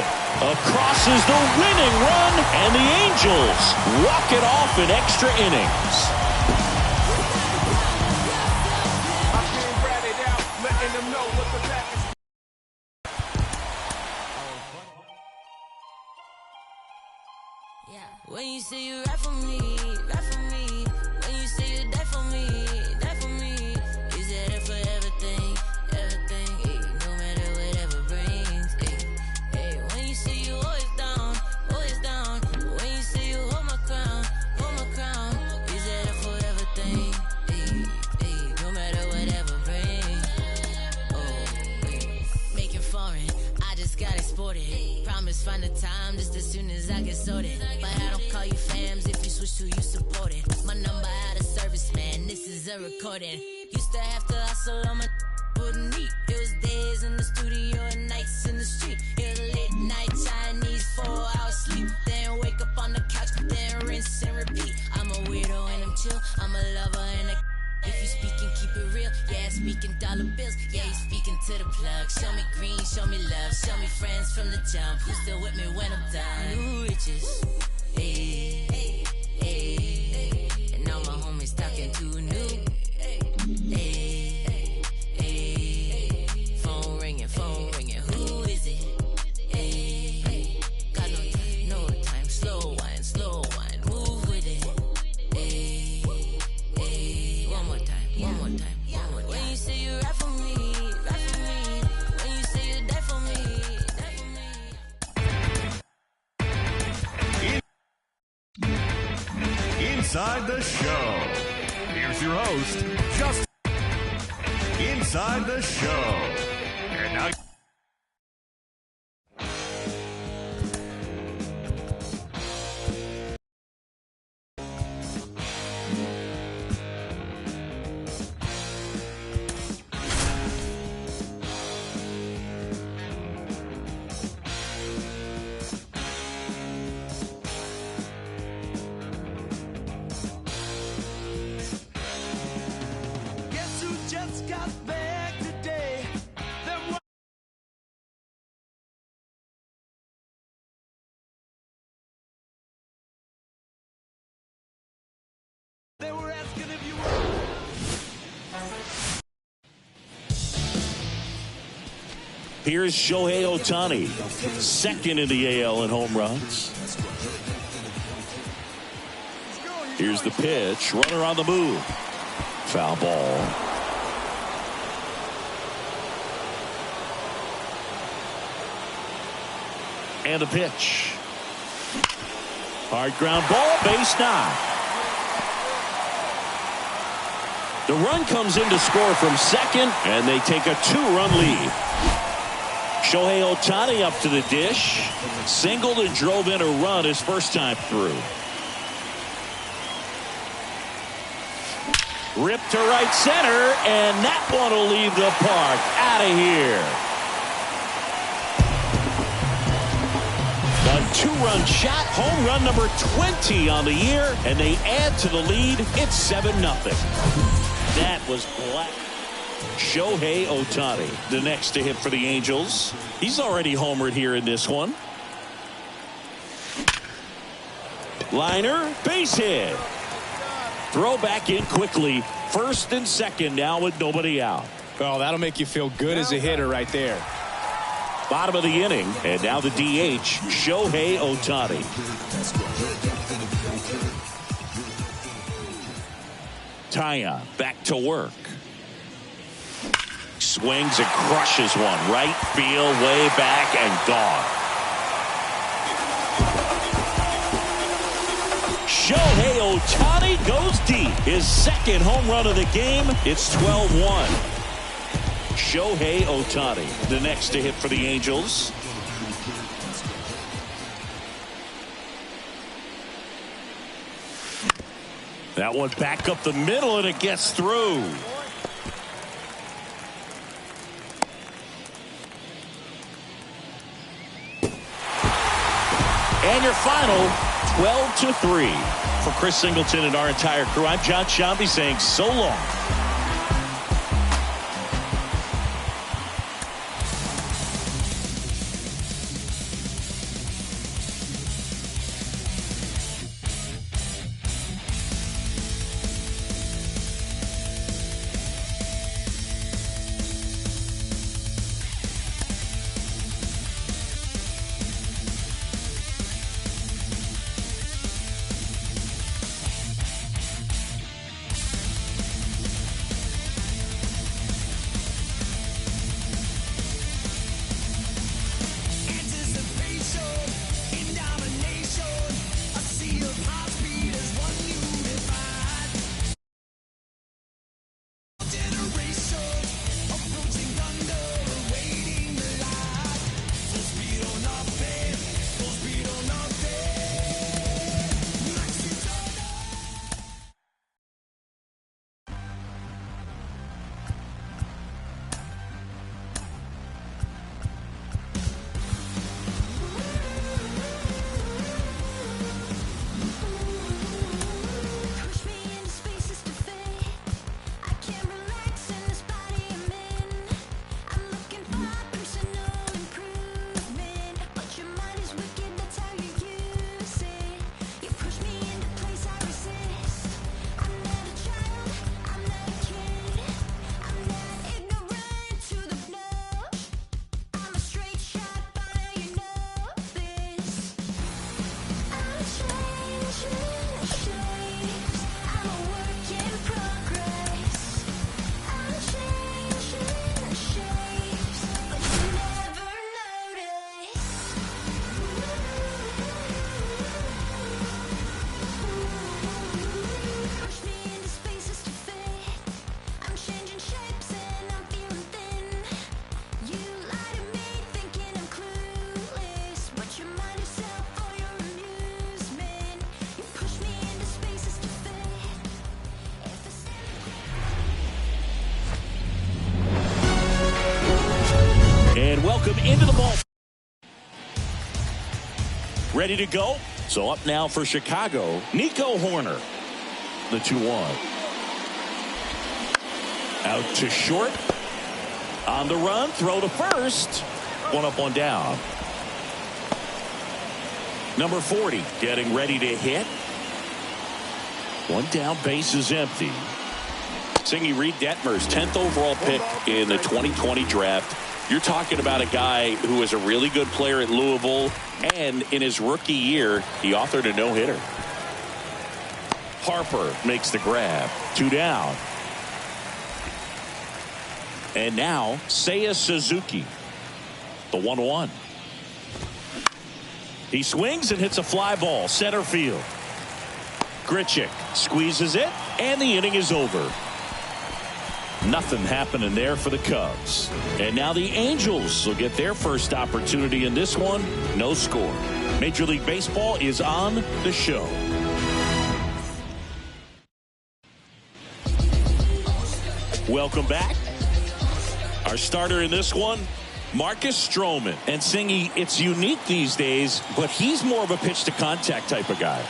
it. Across is the winning run, and the Angels walk it off in extra innings. When you say you rap for me, rap for me. When you say you die for me, die for me. You said it for everything, everything. Ay, no matter whatever brings. Ay, when you say you always down, always down. When you say you hold my crown, you said it for everything. Ay, no matter whatever brings. Oh, making foreign, I just got exported. Promise find the time just as soon as I get sorted. But I don't call you fams if you switch to you support it. My number out of service, man, this is a recording. Used to have to hustle on my wouldn't eat. It was days in the studio and nights in the street. It was late night Chinese, 4 hours sleep. Then wake up on the couch, then rinse and repeat. I'm a weirdo and I'm chill, I'm a lover and a if you speaking, keep it real. Yeah, speaking dollar bills. Yeah, you speaking to the plug. Show me green, show me love. Show me friends from the jump. Who's still with me when I'm done? New riches. Hey, hey, hey. And all my homies talking too new. Hey, hey. Phone ringing, who is it? Hey, got no time, slow wine, move with it. Hey, hey. One more time. When you say you rap for me, rap for me. When you say you die for me, die for me. Inside the show. Here's your host, Justin. Inside the show. And now. Here's Shohei Ohtani, second in the AL in home runs. Here's the pitch, runner on the move. Foul ball. And a pitch. Hard ground ball, base knock. The run comes in to score from second, and they take a 2-run lead. Shohei Ohtani up to the dish. Singled and drove in a run his first time through. Ripped to right center, and that one will leave the park. Out of here. A 2-run shot, home run number 20 on the year, and they add to the lead. It's 7-0. That was black. Shohei Ohtani, the next to hit for the Angels. He's already homered here in this one. Liner, base hit. Throw back in quickly. First and second now with nobody out. Well, that'll make you feel good as a hitter right there. Bottom of the inning, and now the DH, Shohei Ohtani. Taya back to work. Swings and crushes one. Right field, way back, and gone. Shohei Ohtani goes deep. His second home run of the game. It's 12-1. Shohei Ohtani, the next to hit for the Angels. That one back up the middle, and it gets through. And your final, 12-3. For Chris Singleton and our entire crew, I'm John Shambi saying so long. And welcome into the ball. Ready to go? So up now for Chicago, Nico Horner. The 2-1. Out to short. On the run, throw to first. One up, one down. Number 40 getting ready to hit. One down, base is empty. Singy Reed Detmers, 10th overall pick in the 2020 draft. You're talking about a guy who was a really good player at Louisville, and in his rookie year, he authored a no-hitter. Harper makes the grab. 2 down. And now, Seiya Suzuki. The 1-1. He swings and hits a fly ball. Center field. Grichuk squeezes it, and the inning is over. Nothing happening there for the Cubs. And now the Angels will get their first opportunity in this one. No score. Major League Baseball is on the show. Welcome back. Our starter in this one, Marcus Stroman. And Singy, it's unique these days, but he's more of a pitch-to-contact type of guy.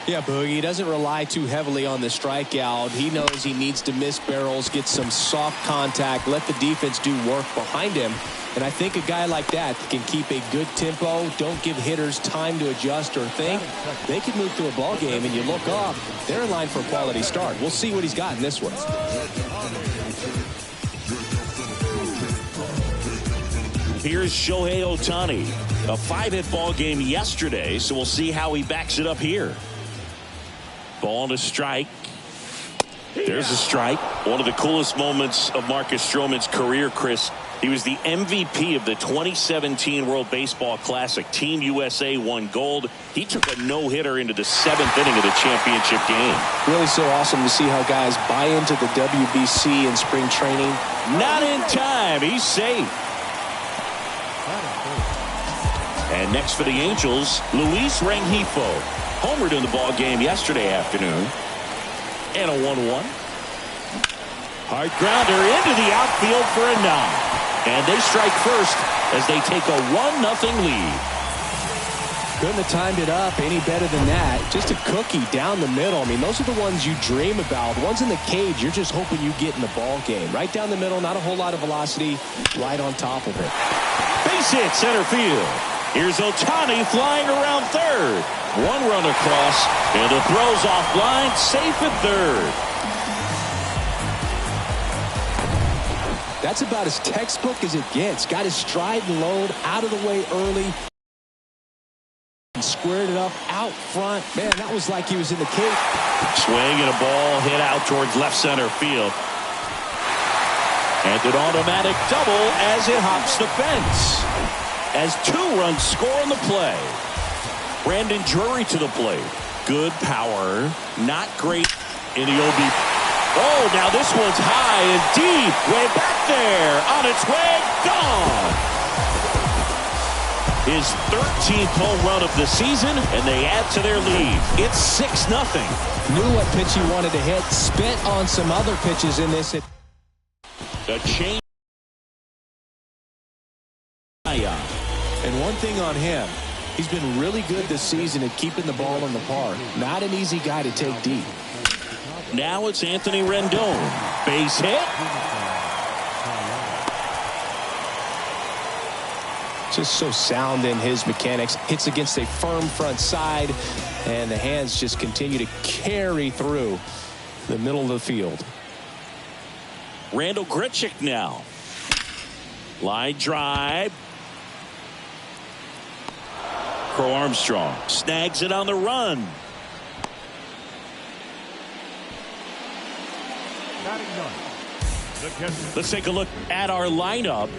Yeah, Boogie, he doesn't rely too heavily on the strikeout. He knows he needs to miss barrels, get some soft contact, let the defense do work behind him. And I think a guy like that can keep a good tempo, don't give hitters time to adjust or think. They can move through a ball game, and you look up, they're in line for a quality start. We'll see what he's got in this one. Here's Shohei Ohtani. A 5-hit ball game yesterday, so we'll see how he backs it up here. Ball to strike. There's a strike. One of the coolest moments of Marcus Stroman's career, Chris. He was the MVP of the 2017 World Baseball Classic. Team USA won gold. He took a no-hitter into the 7th inning of the championship game. Really so awesome to see how guys buy into the WBC in spring training. Not in time. He's safe. And next for the Angels, Luis Rengifo. Homered in the ball game yesterday afternoon. And a 1-1. Hard grounder into the outfield for a knock. And they strike first as they take a 1-0 lead. Couldn't have timed it up any better than that. Just a cookie down the middle. I mean, those are the ones you dream about. The ones in the cage, you're just hoping you get in the ball game. Right down the middle, not a whole lot of velocity, right on top of it. Base hit, center field. Here's Ohtani flying around third. One run across, and the throw's offline, safe at third. That's about as textbook as it gets. Got his stride and load out of the way early. And squared it up out front. Man, that was like he was in the cage. Swing and a ball hit out towards left center field. And an automatic double as it hops the fence. As 2 runs score on the play. Brandon Drury to the plate. Good power. Not great in the OB. Oh, now this one's high and deep. Way back there. On its way. Gone. His 13th home run of the season, and they add to their lead. It's 6-0. Knew what pitch he wanted to hit. Spent on some other pitches in this. The change. And one thing on him, he's been really good this season at keeping the ball in the park. Not an easy guy to take deep. Now it's Anthony Rendon. Base hit. Just so sound in his mechanics. Hits against a firm front side, and the hands just continue to carry through the middle of the field. Randall Grichuk now. Line drive. Crow Armstrong snags it on the run. Let's take a look at our lineup.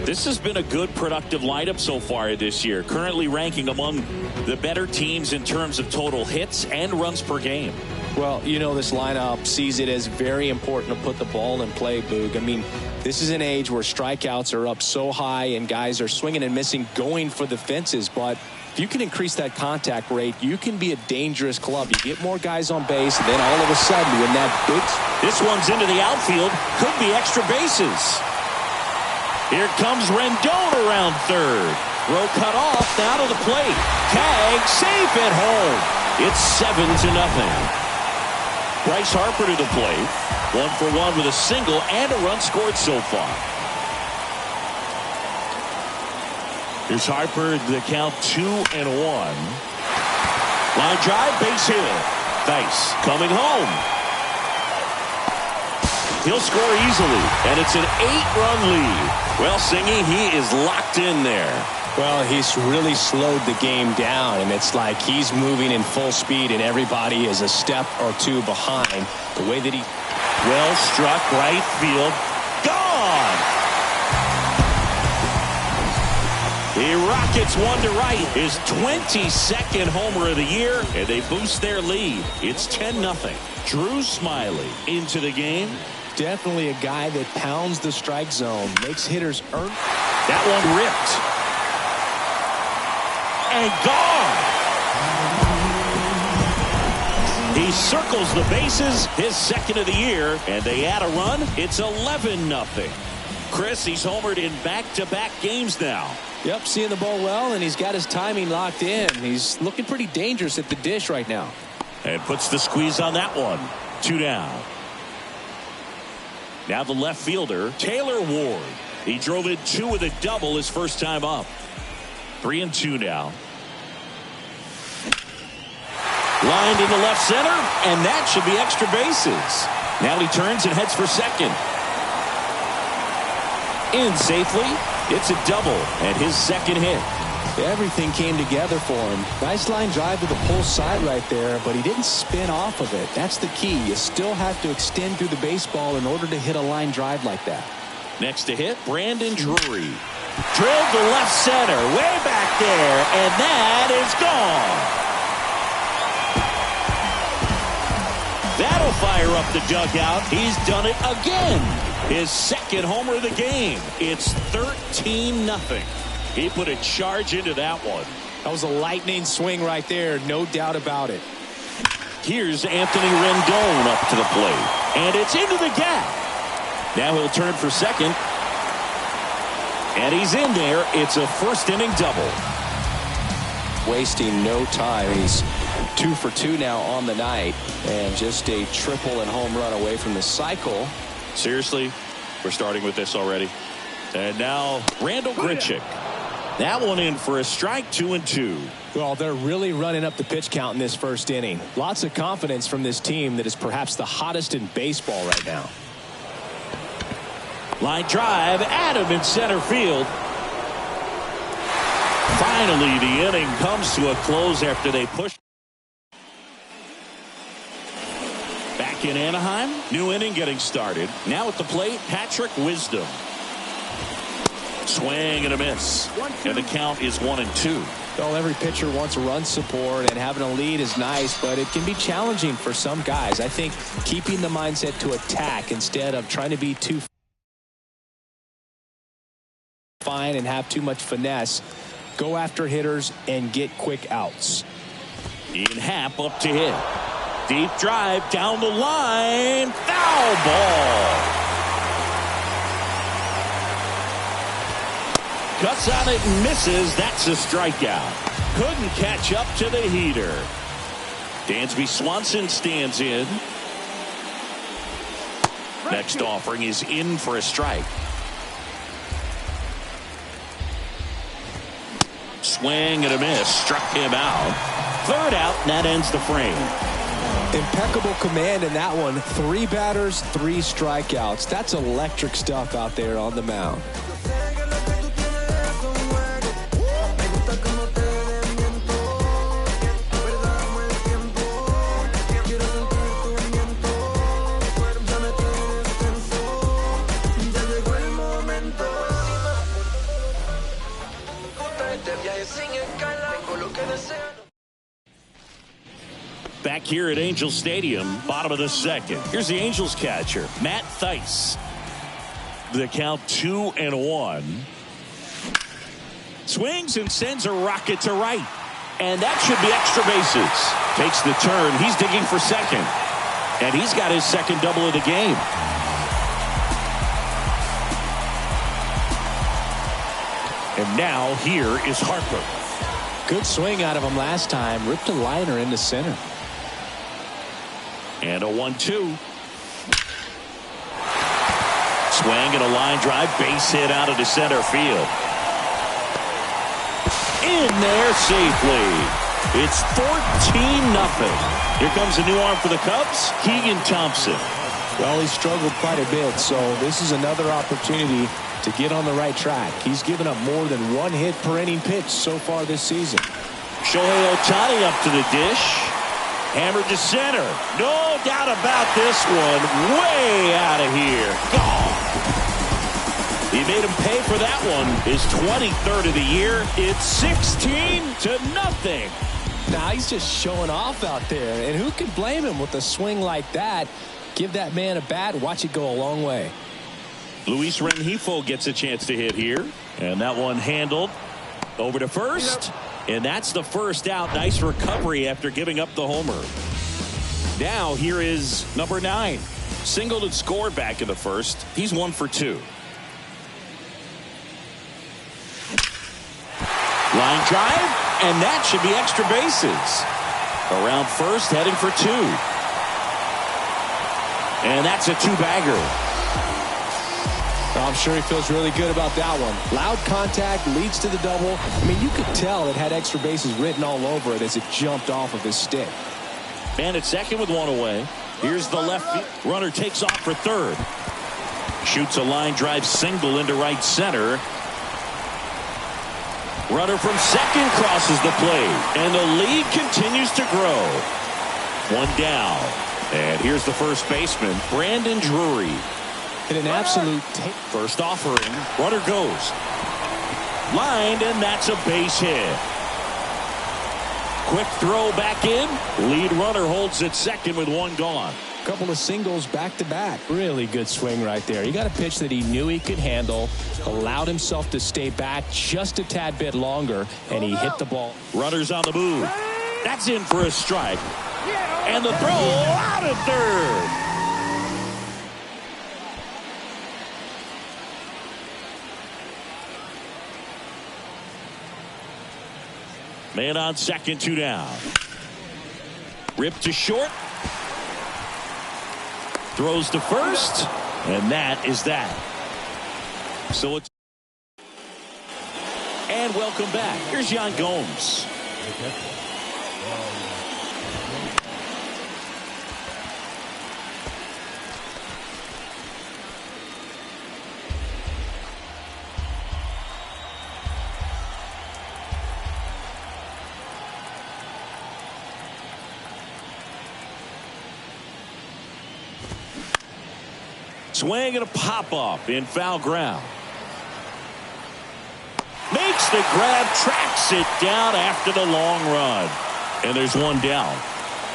This has been a good, productive lineup so far this year. Currently ranking among the better teams in terms of total hits and runs per game. Well, you know, this lineup sees it as very important to put the ball in play, Boog. I mean, this is an age where strikeouts are up so high and guys are swinging and missing, going for the fences. But if you can increase that contact rate, you can be a dangerous club. You get more guys on base, and then all of a sudden, when that big... This one's into the outfield, could be extra bases. Here comes Rendon around third. Throw cut off, now to the plate. Tag, safe at home. It's 7-0. Bryce Harper to the plate. 1 for 1 with a single and a run scored so far. Here's Harper, the count 2-1. Line drive, base hit. Dice coming home. He'll score easily, and it's an 8-run lead. Well, Singy, he is locked in there. Well, he's really slowed the game down, and it's like he's moving in full speed, and everybody is a step or two behind. The way that he... Well struck, right field. Gone! He rockets one to right. His 22nd homer of the year, and they boost their lead. It's 10-0. Drew Smiley into the game. Definitely a guy that pounds the strike zone, makes hitters earn. That one ripped. And gone. He circles the bases, his second of the year, and they add a run. It's 11-0. Chris, he's homered in back-to-back games now. Yep, seeing the ball well, and he's got his timing locked in. He's looking pretty dangerous at the dish right now. And puts the squeeze on that one. 2 down. Now the left fielder, Taylor Ward. He drove in 2 with a double his first time up. 3-2 now. Lined into left center, and that should be extra bases. Now he turns and heads for second. In safely. It's a double and his second hit. Everything came together for him. Nice line drive to the pull side right there, but he didn't spin off of it. That's the key. You still have to extend through the baseball in order to hit a line drive like that. Next to hit, Brandon Drury. Drilled to left center, way back there, and that is gone. That'll fire up the dugout. He's done it again. His second homer of the game. It's 13-0. He put a charge into that one. That was a lightning swing right there, no doubt about it. Here's Anthony Rendon up to the plate, and it's into the gap. Now he'll turn for second, and he's in there. It's a first inning double. Wasting no time. He's 2 for 2 now on the night, and just a triple and home run away from the cycle. Seriously, we're starting with this already. And now Randall Grichuk. That one in for a strike, 2-2. Well, they're really running up the pitch count in this first inning. Lots of confidence from this team that is perhaps the hottest in baseball right now. Line drive, Adam in center field. Finally, the inning comes to a close after they push. Back in Anaheim, new inning getting started. Now at the plate, Patrick Wisdom. Swing and a miss. And the count is 1-2. Well, every pitcher wants run support, and having a lead is nice, but it can be challenging for some guys. I think keeping the mindset to attack instead of trying to be too fine and have too much finesse. Go after hitters and get quick outs. Ian Happ up to hit. Deep drive down the line. Foul ball. Cuts on it and misses. That's a strikeout. Couldn't catch up to the heater. Dansby Swanson stands in. Next offering is in for a strike. Swing and a miss. Struck him out. Third out, and that ends the frame. Impeccable command in that one. 3 batters, 3 strikeouts. That's electric stuff out there on the mound. Back here at Angels Stadium, bottom of the second. Here's the Angels catcher, Matt Thaiss. The count 2-1. Swings and sends a rocket to right. And that should be extra bases. Takes the turn. He's digging for second. And he's got his second double of the game. And now here is Harper. Good swing out of him last time. Ripped a liner into center. And a 1-2. Swing and a line drive. Base hit out of the center field. In there safely. It's 14-0. Here comes a new arm for the Cubs, Keegan Thompson. Well, he struggled quite a bit, so this is another opportunity to get on the right track. He's given up more than one hit per inning pitch so far this season. Shohei Ohtani up to the dish. Hammered to center. No doubt about this one. Way out of here. Gone. He made him pay for that one. His 23rd of the year. It's 16-0. Now he's just showing off out there. And who can blame him with a swing like that? Give that man a bat. Watch it go a long way. Luis Rengifo gets a chance to hit here. And that one handled over to first. And that's the first out. Nice recovery after giving up the homer. Now here is number 9. Singled and scored back in the first. He's 1 for 2. Line drive, and that should be extra bases. Around first, heading for 2. And that's a 2-bagger. I'm sure he feels really good about that one. Loud contact leads to the double. I mean, you could tell it had extra bases written all over it as it jumped off of his stick. Man at second with one away. Here's the left runner, takes off for third. Shoots a line drive single into right center. Runner from second crosses the plate, and the lead continues to grow. One down, and here's the first baseman, Brandon Drury. In an absolute take. First offering, runner goes. Lined, and that's a base hit. Quick throw back in. Lead runner holds at second with one gone. Couple of singles back to back. Really good swing right there. He got a pitch that he knew he could handle, allowed himself to stay back just a tad bit longer, and he hit the ball. Runners on the move. That's in for a strike. And the throw out at third. Man on second, 2 down. Ripped to short. Throws to first, and that is that. So it's and welcome back. Here's Yan Gomes. Swing and a pop-up in foul ground. Makes the grab, tracks it down after the long run. And there's one down.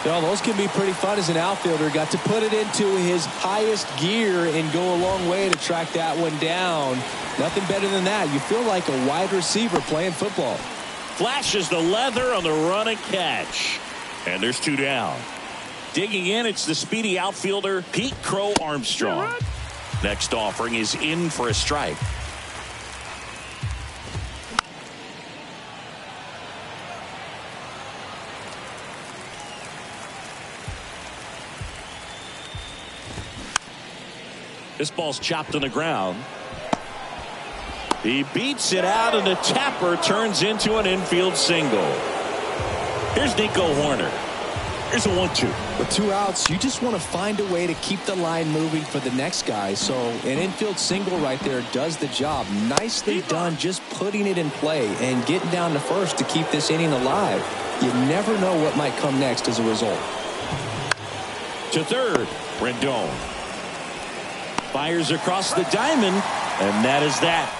Well, those can be pretty fun as an outfielder. Got to put it into his highest gear and go a long way to track that one down. Nothing better than that. You feel like a wide receiver playing football. Flashes the leather on the run and catch. And there's 2 down. Digging in, it's the speedy outfielder, Pete Crow Armstrong. Next offering is in for a strike. This ball's chopped on the ground. He beats it out, and the tapper turns into an infield single. Here's Nico Hoerner. Here's a 1-2. With 2 outs, you just want to find a way to keep the line moving for the next guy. So an infield single right there does the job. Nicely done, just putting it in play and getting down to first to keep this inning alive. You never know what might come next as a result. To third, Rendon. Fires across the diamond, and that is that.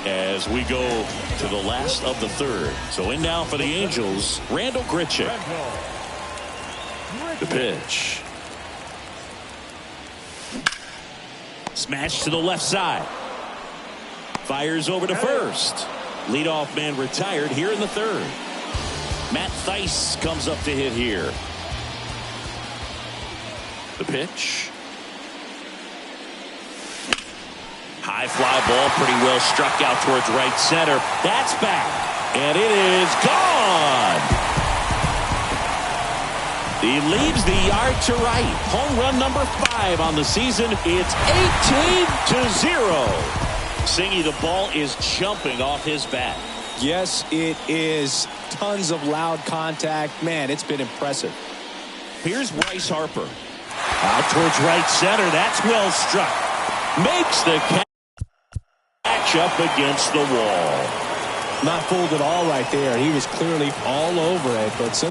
As we go to the last of the third. So in now for the Angels, Randal Grichuk. The pitch. Smash to the left side. Fires over to first. Leadoff man retired here in the third. Matt Thaiss comes up to hit here. The pitch. High fly ball, pretty well struck out towards right center. That's back, and it is gone. He leaves the yard to right. Home run number 5 on the season. It's 18-0. Singy, the ball is jumping off his bat. Yes, it is. Tons of loud contact. Man, it's been impressive. Here's Bryce Harper. Out towards right center. That's well struck. Makes the catch up against the wall. Not fooled at all right there. He was clearly all over it, but some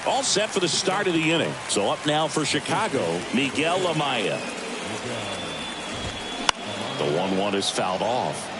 all set for the start of the inning. So up now for Chicago, Miguel Amaya. The 1-1 is fouled off.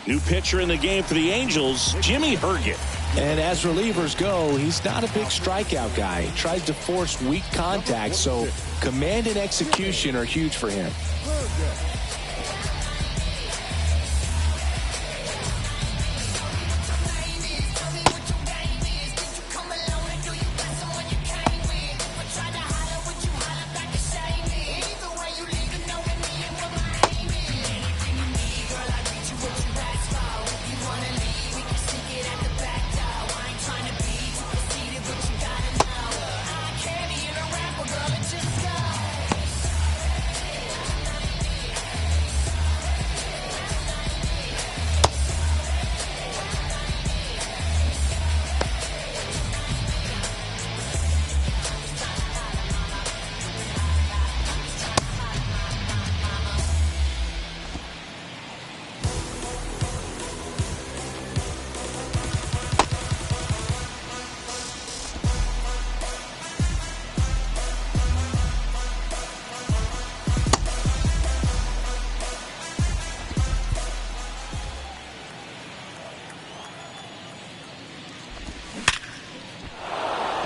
New pitcher in the game for the Angels, Jimmy Herget. And as relievers go, he's not a big strikeout guy. He tries to force weak contact, so command and execution are huge for him.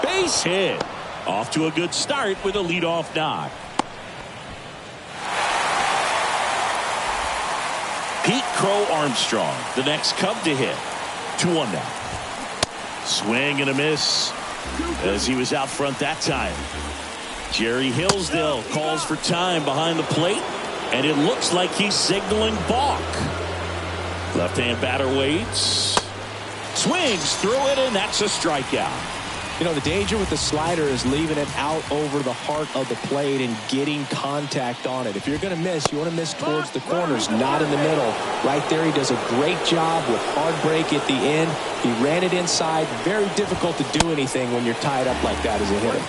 Base hit. Off to a good start with a leadoff knock. Pete Crow Armstrong, the next Cub to hit. 2-1 now. Swing and a miss as he was out front that time. Jerry Hillsdale calls for time behind the plate, and it looks like he's signaling balk. Left-hand batter waits. Swings through it, and that's a strikeout. You know, the danger with the slider is leaving it out over the heart of the plate and getting contact on it. If you're going to miss, you want to miss towards the corners, not in the middle. Right there, he does a great job with hard break at the end. He ran it inside. Very difficult to do anything when you're tied up like that as a hitter.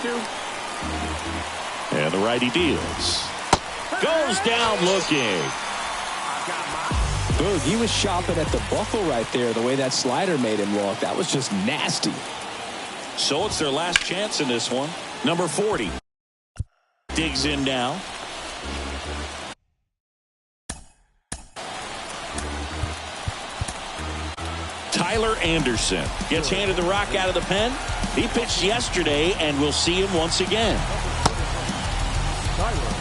And the righty deals. Goes down looking. Boog, he was shopping at the buckle right there, the way that slider made him look. That was just nasty. So it's their last chance in this one. Number 40. Digs in now. Tyler Anderson gets handed the rock out of the pen. He pitched yesterday, and we'll see him once again. Tyler.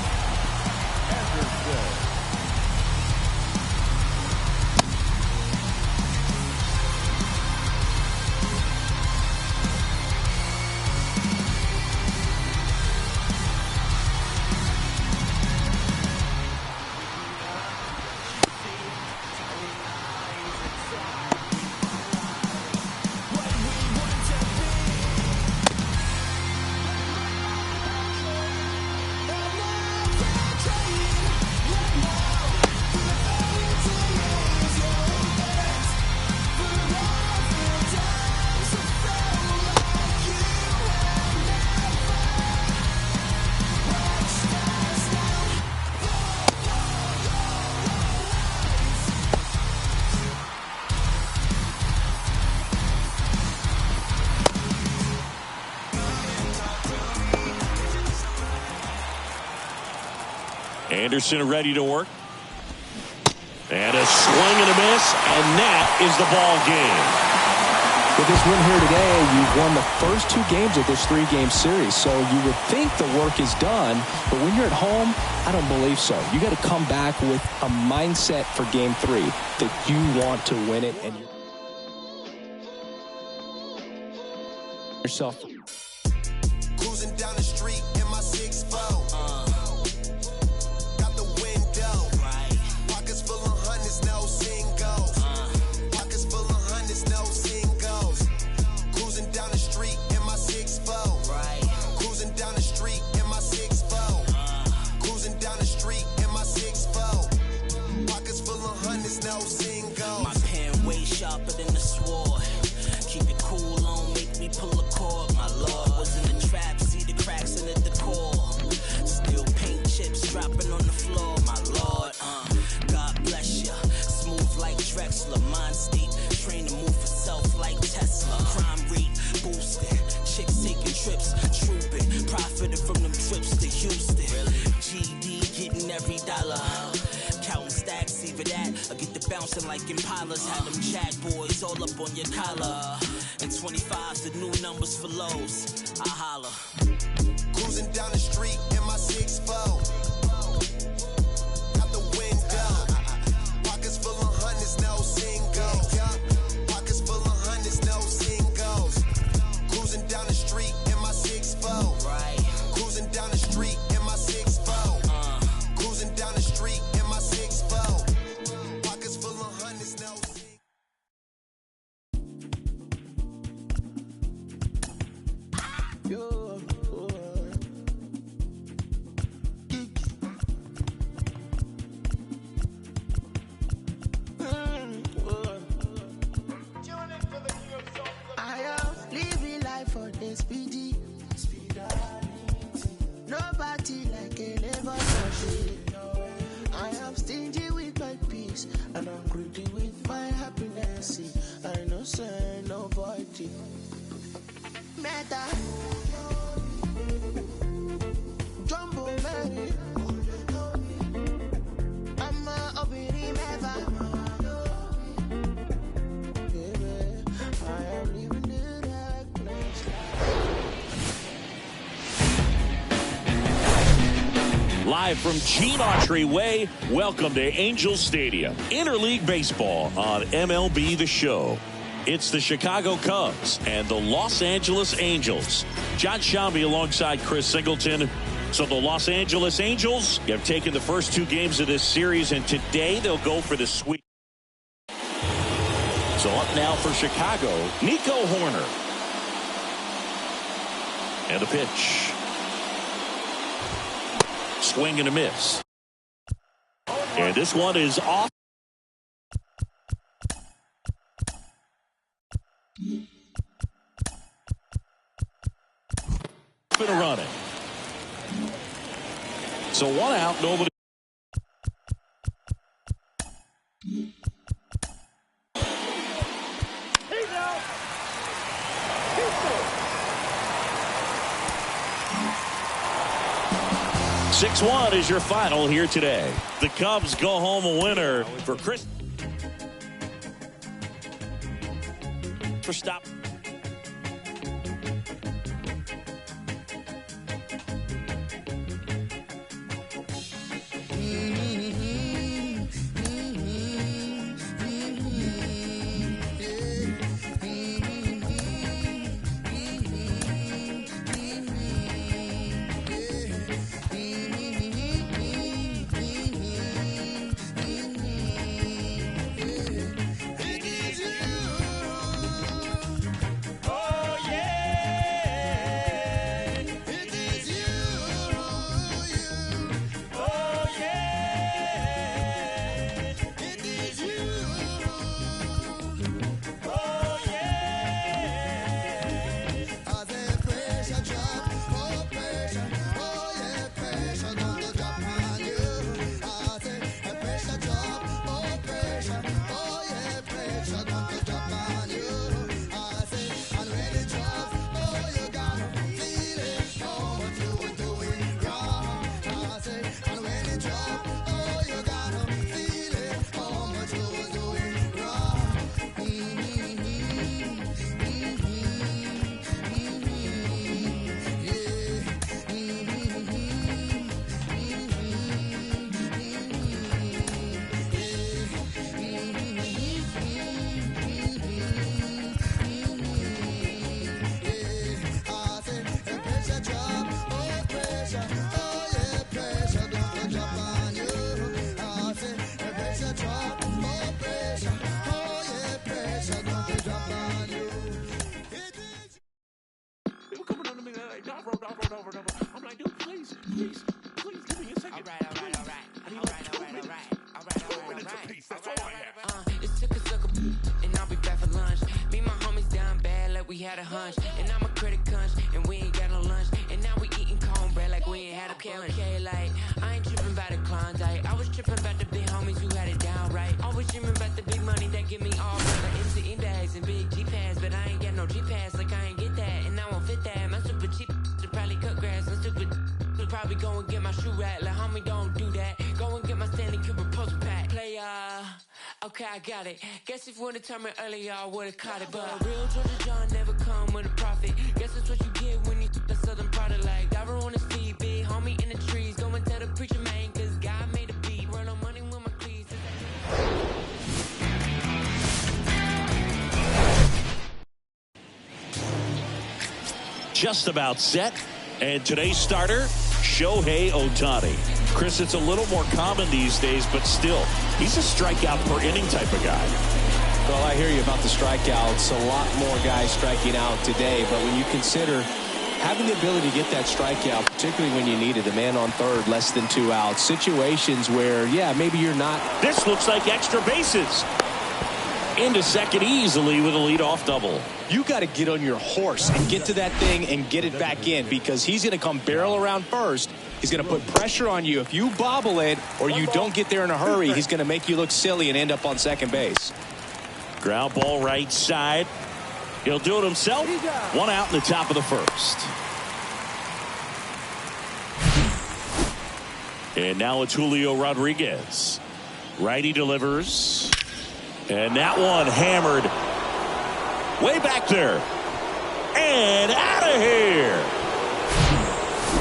Anderson ready to work. And a swing and a miss, and that is the ball game. With this win here today, you've won the first 2 games of this 3-game series. So you would think the work is done, but when you're at home, I don't believe so. You got to come back with a mindset for Game 3 that you want to win it, and yourself. Cruising down the street in my 6'4". Got the window. Pockets full of hundreds, no singles. Pockets full of hundreds, no singles. Cruising down the street in my 6'4". Cruising down the street in my 6'4". Cruising down the street in my 6'4". Pockets full of hundreds, no singles. My pen way sharper than the sword. Keep it cool, on make me pull a cord. My lord was in the trap, see the cracks in the decor. Still paint chips dropping on the floor. My lord, God bless ya. Smooth like Drexler, mind state, train to move for self like Tesla. Crime rate boosting, chicks taking trips, trooping, profiting from them trips to Houston. GD getting every dollar. Counting stacks, either that or get the bouncing like Impalas. Had them jack boys all up on your collar. And 25's the new numbers for lows. I holla. Cruising down the street in my 6'4". Out the window. Pockets full of hundreds, no singles. Pockets full of hundreds, no singles. Cruising down the street in my 6'4". Cruising down the street in my 6'4". Cruising down the street in my 6'4". Pockets full of hundreds, no singles. I am living life for the speedy. Nobody like a never Sunday. I am stingy with my peace, and I'm greedy with my happiness. I know say nobody. Meta. Jumbo Mary. I'm a obiri meva. Baby, I am living the reckless life. Live from Gene Autry Way, welcome to Angel Stadium. Interleague Baseball on MLB The Show. It's the Chicago Cubs and the Los Angeles Angels. John Shambi alongside Chris Singleton. So the Los Angeles Angels have taken the first 2 games of this series, and today they'll go for the sweep. So up now for Chicago, Nico Horner. And a pitch. Swing and a miss. And this one is off. Been a running. So 1 out, nobody. He's out. 6-1 is your final here today. The Cubs go home a winner for Chris. For stop. hunch, and I'm a critic cunt, and we ain't got no lunch, and now we eating cornbread like we ain't had a challenge. Okay, like, I ain't tripping about the Klondike, I was tripping about the big homies who had it down right. Always dreaming about the big money that give me all the MCE bags and big G-pads, but I ain't got no G-pads, like I ain't get that, and I won't fit that. My super cheap should probably cut grass, and stupid should probably go and get my shoe rack, like homie don't do that. Go and get my Stanley Kubrick puzzle pack. Play, okay, I got it. Guess if you would've told me earlier, I would've caught it. But a real Georgia John never come with a profit. Guess that's what you get when you the southern product. Like Diver on his feet, big homie in the trees. Go and tell the preacher man, cause God made a beat. Run on money with my cleats. Just about set. And today's starter, Shohei Ohtani. Chris, it's a little more common these days, but still, he's a strikeout per inning type of guy. Well, I hear you about the strikeouts. A lot more guys striking out today, but when you consider having the ability to get that strikeout, particularly when you need it, a man on third, less than 2 outs, situations where, yeah, maybe you're not. This looks like extra bases. Into second easily with a leadoff double. You got to get on your horse and get to that thing and get it back in, because he's going to come barrel around first. He's going to put pressure on you. If you bobble it or you don't get there in a hurry, he's going to make you look silly and end up on second base. Ground ball right side. He'll do it himself. 1 out in the top of the first. And now it's Julio Rodriguez. Righty delivers. And that one hammered way back there. And out of here.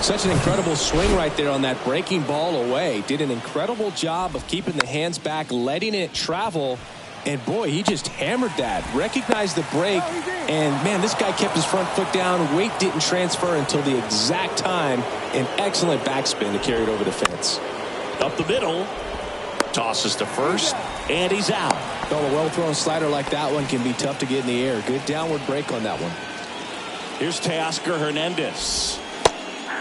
Such an incredible swing right there on that breaking ball away. Did an incredible job of keeping the hands back, letting it travel. And boy, he just hammered that. Recognized the break. And man, this guy kept his front foot down. Weight didn't transfer until the exact time. An excellent backspin to carry it over the fence. Up the middle. Tosses to first. And he's out. Well, a well-thrown slider like that one can be tough to get in the air. Good downward break on that one. Here's Teoscar Hernandez.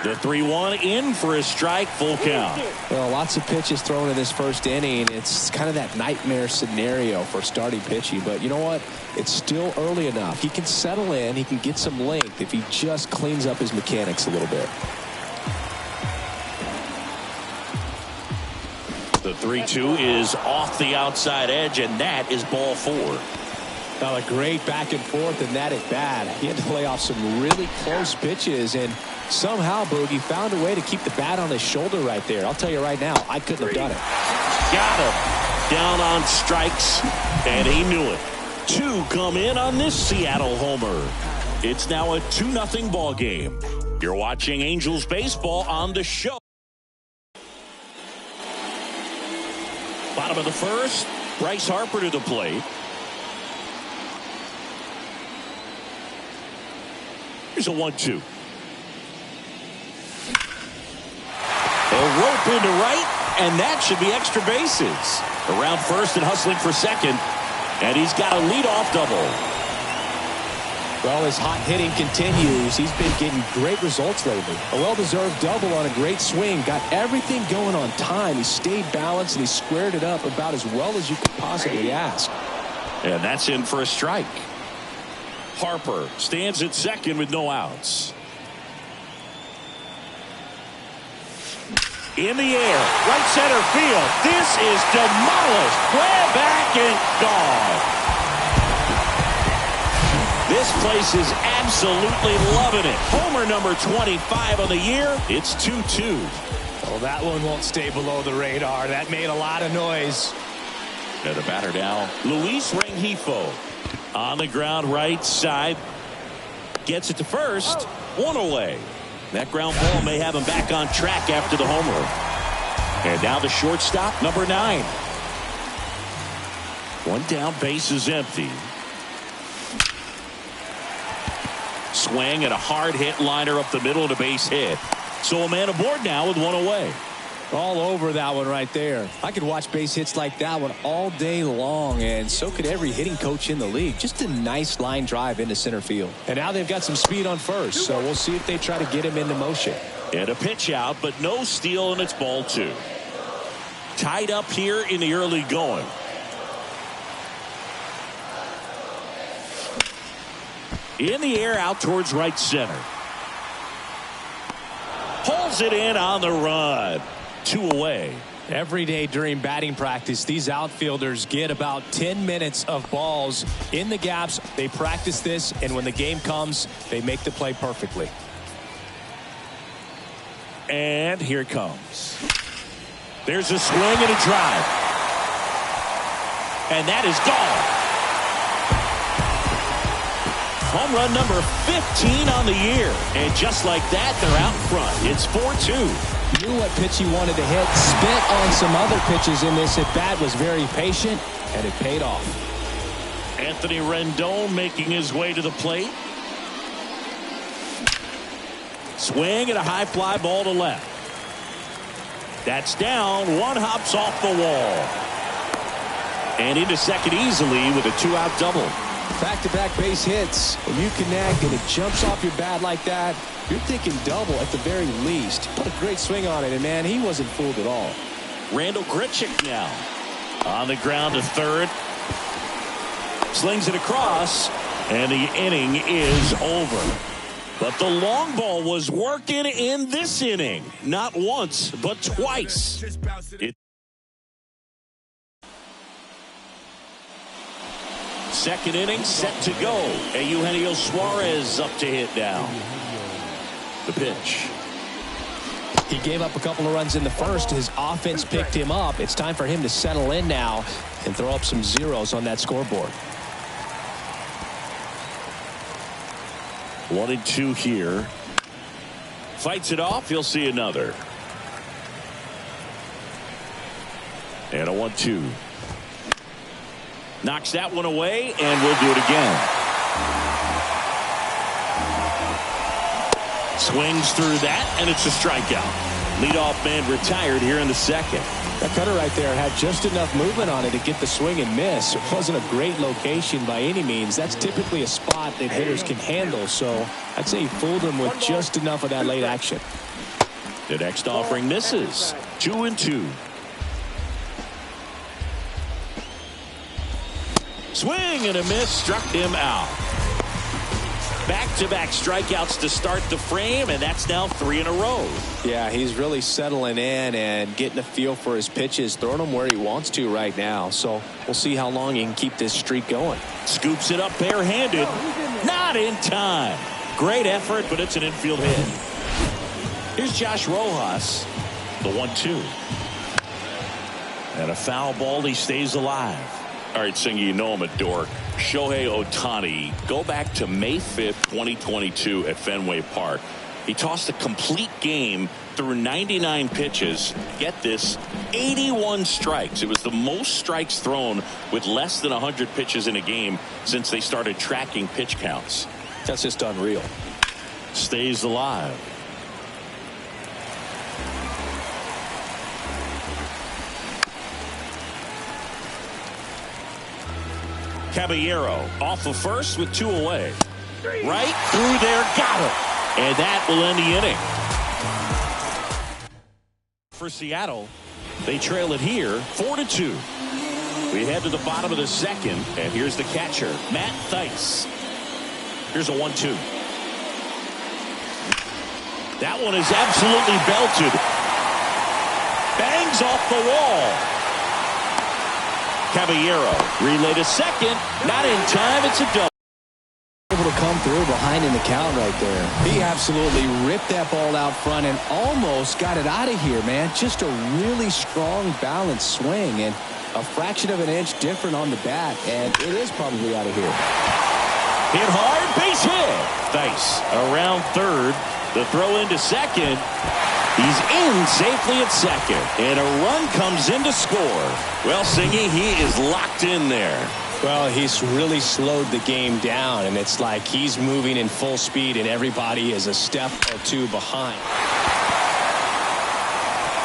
The 3-1 in for a strike, full count. Well, lots of pitches thrown in this first inning. It's kind of that nightmare scenario for starting pitching. But you know what? It's still early enough. He can settle in. He can get some length if he just cleans up his mechanics a little bit. The 3-2 is off the outside edge, and that is ball 4. Well, a great back and forth, and that at bat. He had to lay off some really close pitches, and somehow Boogie found a way to keep the bat on his shoulder right there. I'll tell you right now, I couldn't have done it. Got him. Down on strikes, and he knew it. 2 come in on this Seattle homer. It's now a 2-0 ball game. You're watching Angels baseball on the show. Bottom of the first, Bryce Harper to the plate. Here's a 1-2. A rope into right, and that should be extra bases. Around first and hustling for second, and he's got a leadoff double. Well, his hot hitting continues. He's been getting great results lately. A well-deserved double on a great swing. Got everything going on time. He stayed balanced, and he squared it up about as well as you could possibly ask. And that's in for a strike. Harper stands at second with no outs. In the air, right center field. This is demolished. Way back and gone. This place is absolutely loving it. Homer number 25 on the year. It's 2-2. Well, that one won't stay below the radar. That made a lot of noise. And the batter now, Luis Rengifo. On the ground right side. Gets it to first. 1 away. That ground ball may have him back on track after the homer. And now the shortstop, number 9. 1 down, base is empty. Swing and a hard hit liner up the middle and a base hit. So a man aboard now with 1 away. All over that one right there. I could watch base hits like that one all day long, and so could every hitting coach in the league. Just a nice line drive into center field. And now they've got some speed on first, so we'll see if they try to get him into motion. And a pitch out, but no steal, and it's ball 2. Tied up here in the early going. In the air out towards right center. Pulls it in on the run. 2 away. Every day during batting practice, these outfielders get about 10 minutes of balls in the gaps. They practice this, and when the game comes, they make the play perfectly. And here it comes. There's a swing and a drive. And that is gone. Home run number 15 on the year. And just like that, they're out front. It's 4-2. Knew what pitch he wanted to hit. Spit on some other pitches in this at bat. Was very patient, and it paid off. Anthony Rendon making his way to the plate. Swing and a high fly ball to left. That's down. One hops off the wall. And into second easily with a 2-out double. Back-to-back base hits. When you connect and it jumps off your bat like that, you're thinking double at the very least. Put a great swing on it, and man, he wasn't fooled at all. Randall Grichuk now on the ground to third. Slings it across, and the inning is over. But the long ball was working in this inning. Not once, but twice. Second inning set to go. And Eugenio Suarez up to hit now. The pitch. He gave up a couple of runs in the first. His offense picked him up. It's time for him to settle in now and throw up some zeros on that scoreboard. 1-2 here. Fights it off. He'll see another. And a 1-2. Knocks that one away, and we'll do it again. Swings through that, and it's a strikeout. Leadoff man retired here in the second. That cutter right there had just enough movement on it to get the swing and miss. It wasn't a great location by any means. That's typically a spot that hitters can handle, so I'd say he fooled him with just enough of that late action. The next offering misses. 2-2. Swing and a miss, struck him out. Back-to-back strikeouts to start the frame, and that's now 3 in a row. Yeah, he's really settling in and getting a feel for his pitches, throwing them where he wants to right now. So we'll see how long he can keep this streak going. Scoops it up barehanded. Not in time. Great effort, but it's an infield hit. Here's Josh Rojas. The 1-2. And a foul ball. He stays alive. All right, Singy, you know I'm a dork. Shohei Ohtani, go back to May 5th, 2022 at Fenway Park. He tossed a complete game through 99 pitches. Get this, 81 strikes. It was the most strikes thrown with less than 100 pitches in a game since they started tracking pitch counts. That's just unreal. Stays alive. Caballero off of first with 2 away. Right through there, got it. And that will end the inning. For Seattle, they trail it here 4-2. We head to the bottom of the second, and here's the catcher, Matt Thaiss. Here's a 1-2. That one is absolutely belted. Bangs off the wall. Caballero relay to second, not in time. It's a double. Able to come through behind in the count right there. He absolutely ripped that ball out front and almost got it out of here, man. Just a really strong, balanced swing and a fraction of an inch different on the bat, and it is probably out of here. Hit hard, base hit. Thaiss around third. The throw into second. He's in safely at second, and a run comes in to score. Well, Singy, he is locked in there. Well, he's really slowed the game down, and it's like he's moving in full speed, and everybody is a step or two behind.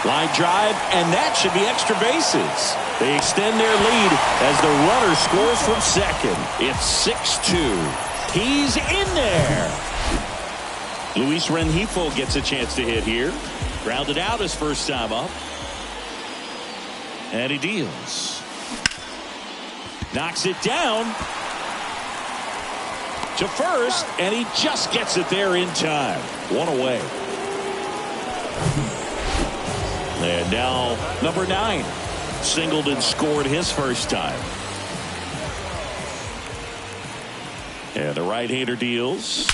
Line drive, and that should be extra bases. They extend their lead as the runner scores from second. It's 6-2. He's in there. Luis Rengifo gets a chance to hit here. Grounded out his first time up. And he deals. Knocks it down. to first, and he just gets it there in time. One away. And now number 9. Singleton scored his first time. And the right-hander deals.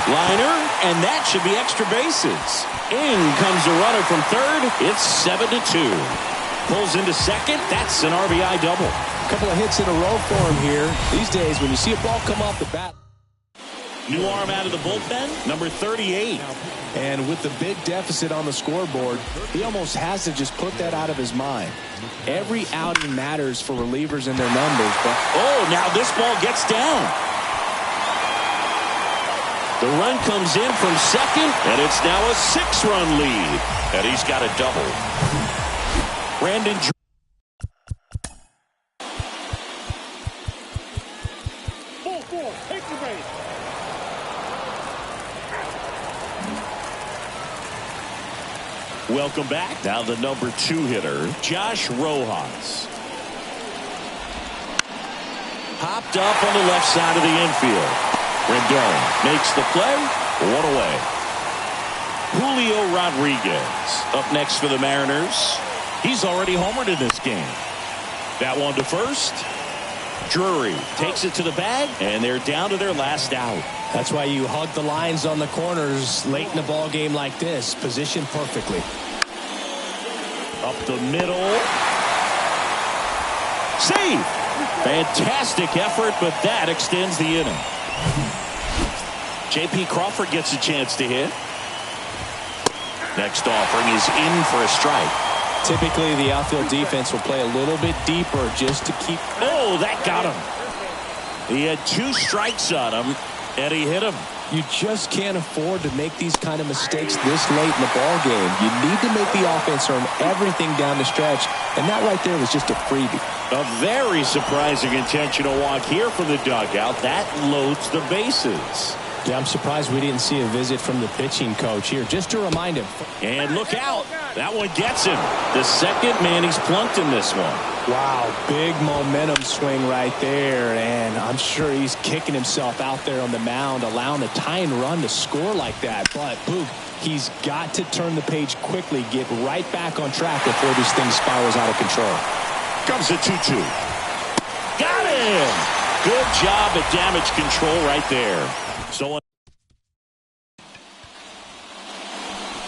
Liner, and that should be extra bases. In comes the runner from third. It's 7-2. Pulls into second. That's an RBI double. A couple of hits in a row for him here. These days, when you see a ball come off the bat. New arm out of the bullpen, number 38. And with the big deficit on the scoreboard, he almost has to just put that out of his mind. Every outing matters for relievers and their numbers. But oh, now this ball gets down. The run comes in from second, and it's now a 6-run lead. And he's got a double. Brandon. Take the base. Welcome back. Now the number 2 hitter, Josh Rojas. Popped up on the left side of the infield. Rendon makes the play. One away. Julio Rodriguez up next for the Mariners. He's already homered in this game. That one to first. Drury takes it to the bag, and they're down to their last out. That's why you hug the lines on the corners late in the ball game like this. Positioned perfectly. Up the middle. Save. Fantastic effort, but that extends the inning. J.P. Crawford gets a chance to hit. Next offering is in for a strike. Typically, the outfield defense will play a little bit deeper just to keep. Oh, that got him. He had 2 strikes on him, and he hit him. You just can't afford to make these kind of mistakes this late in the ball game. You need to make the offense earn everything down the stretch, and that right there was just a freebie. A very surprising intentional walk here from the dugout. That loads the bases. Yeah, I'm surprised we didn't see a visit from the pitching coach here, just to remind him. And look out. That one gets him. The second man he's plunked in this one. Wow, big momentum swing right there, and I'm sure he's kicking himself out there on the mound, allowing the tying run to score like that. But, Boog, he's got to turn the page quickly, get right back on track before this thing spirals out of control. Comes a 2-2. Got him! Good job at damage control right there. So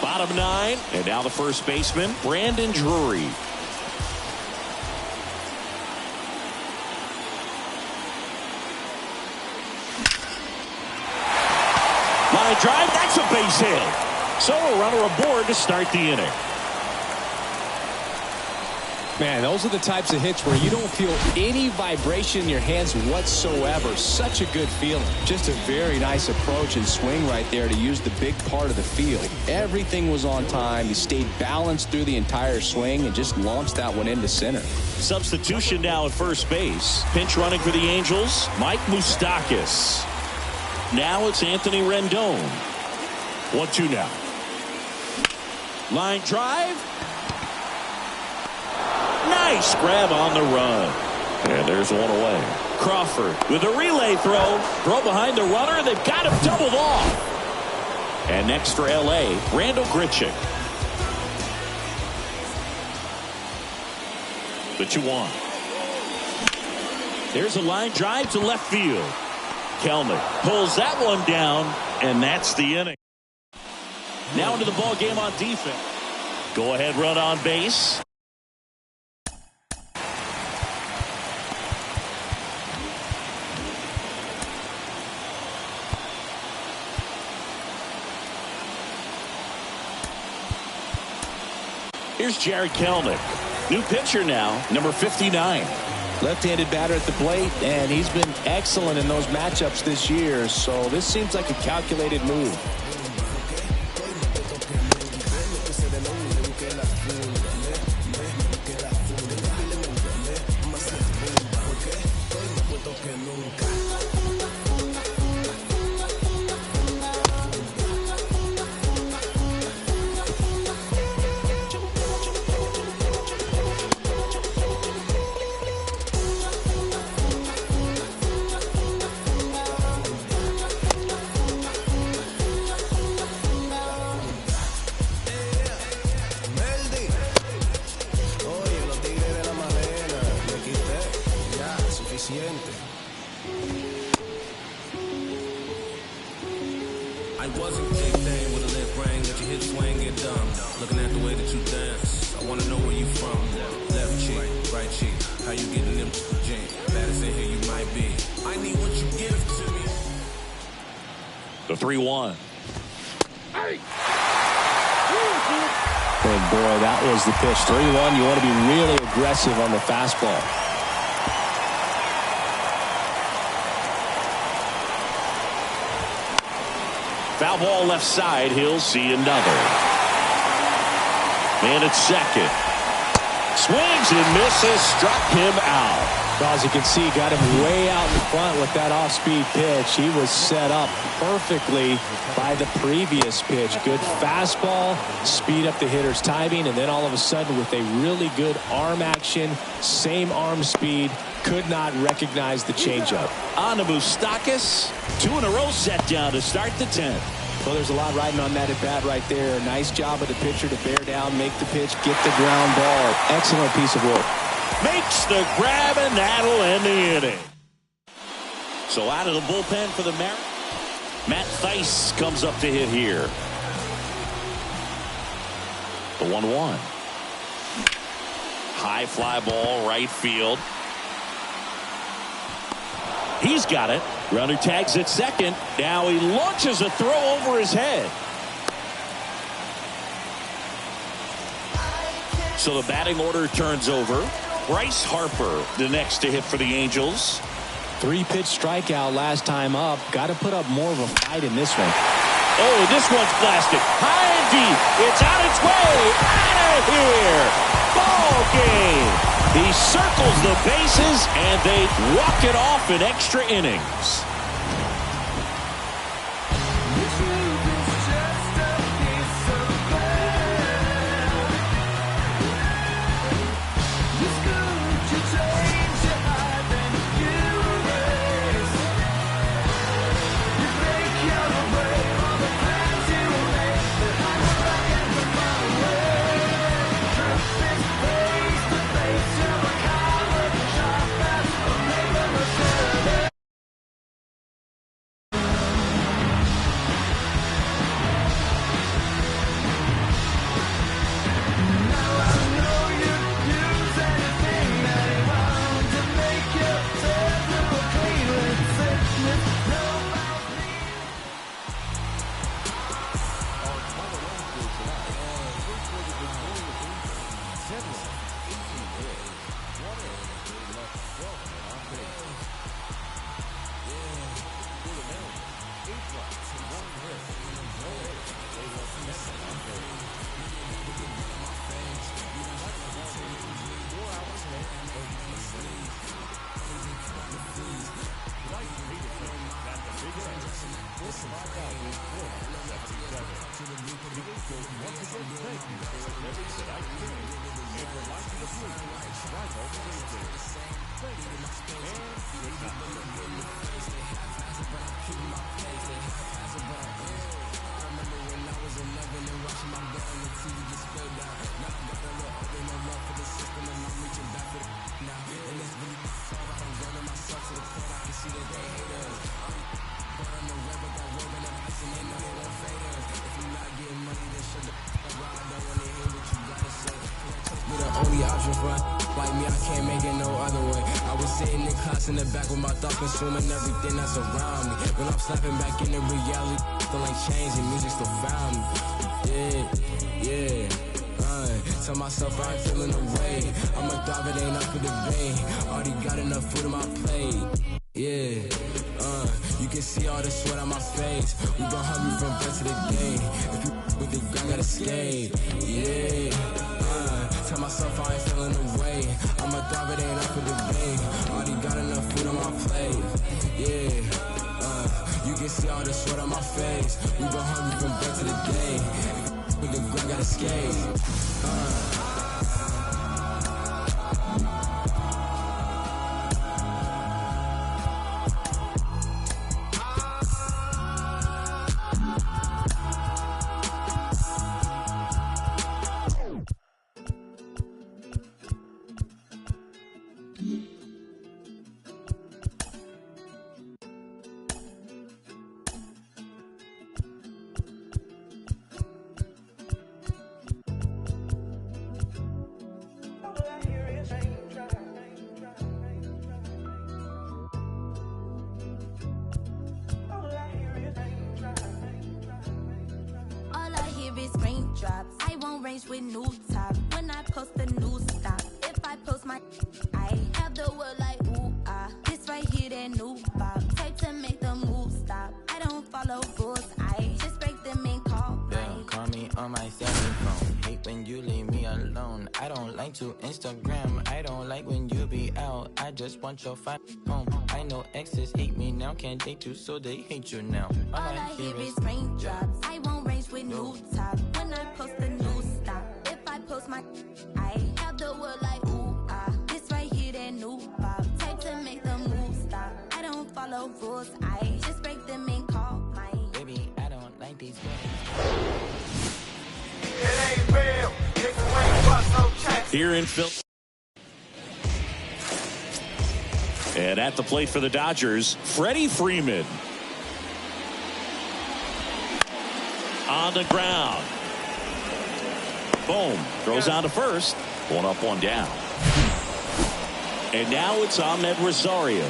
bottom 9, and now the first baseman, Brandon Drury. Line drive, that's a base hit. So a runner aboard to start the inning. Man, those are the types of hits where you don't feel any vibration in your hands whatsoever. Such a good feeling. Just a very nice approach and swing right there to use the big part of the field. Everything was on time. He stayed balanced through the entire swing and just launched that one into center. Substitution now at first base. Pinch running for the Angels, Mike Moustakas. Now it's Anthony Rendon. 1-2 now. Line drive. Nice grab on the run. And there's one away. Crawford with a relay throw. Throw behind the runner. They've got him doubled off. And next for L.A., Randall Grichuk. The 2-1. There's a line drive to left field. Kelnick pulls that one down, and that's the inning. Now into the ball game on defense. Go ahead run on base. Here's Jared Kelnick. New pitcher now, number 59. Left-handed batter at the plate, and he's been excellent in those matchups this year, so this seems like a calculated move. I wasn't kicked in with a lit brain, let your hit swing get dumb. Looking at the way that you dance, I wanna know where you from. Left cheek, right cheek, how you getting them jeans? Baddest in here you might be. I need what you give to me. The 3-1. And boy, that was the pitch. 3-1. You want to be really aggressive on the fastball. Foul ball left side. He'll see another. Man at second. Swings and misses. Struck him out. Well, as you can see, got him way out in front with that off-speed pitch. He was set up perfectly by the previous pitch. Good fastball, speed up the hitter's timing, and then all of a sudden with a really good arm action, same arm speed, could not recognize the changeup. On to Moustakas. 2 in a row set down to start the 10th. Well, there's a lot riding on that at bat right there. Nice job of the pitcher to bear down, make the pitch, get the ground ball. Excellent piece of work. Makes the grab, and that'll end the inning. So out of the bullpen for the Mariners, Matt Thaiss comes up to hit here. The 1-1. High fly ball, right field. He's got it. Runner tags at second. Now he launches a throw over his head. So the batting order turns over. Bryce Harper, the next to hit for the Angels. 3-pitch strikeout last time up. Got to put up more of a fight in this one. Oh, this one's blasted. High and deep. It's on its way. Out of here. Ball game. He circles the bases, and they walk it off in extra innings. Like me, I can't make it no other way. I was sitting in class in the back with my thoughts consuming everything that's around me. When I'm snapping back into reality, still ain't changing, music still found me. Tell myself I ain't feeling away. I'ma thrive, it ain't up for debate. Already got enough food on my plate. You can see all the sweat on my face. We been hungry from birth to the day. If you with the I gotta skate. Tell myself I ain't feeling away. I'ma thrive, it ain't up for debate. Already got enough food on my plate. You can see all the sweat on my face. We been hungry from birth to the day. With the I gotta skate. raindrops. I won't range with new top. When I post the new stop. If I post my, I have the word like ooh ah. This right here, that new pop. Type to make the move stop. I don't follow rules. I just break them and call mine. Call me on my cell phone. Hate when you leave me alone. I don't like to Instagram. I don't like when you be out. I just want your home. I know exes hate me now. Can't date you, so they hate you now. All I hear is raindrops. I won't range with new top. When I post the new stop. If I post my, I have the word like ooh ah. This right here, that new pop. Type to make the move stop. I don't follow rules. I just break them and call mine. Baby, I don't like these games. It ain't real. If you ain't bust no checks. Here in Phil. And at the plate for the Dodgers, Freddie Freeman. On the ground. Boom. Throws on to first. One up, one down. And now it's Ahmed Rosario.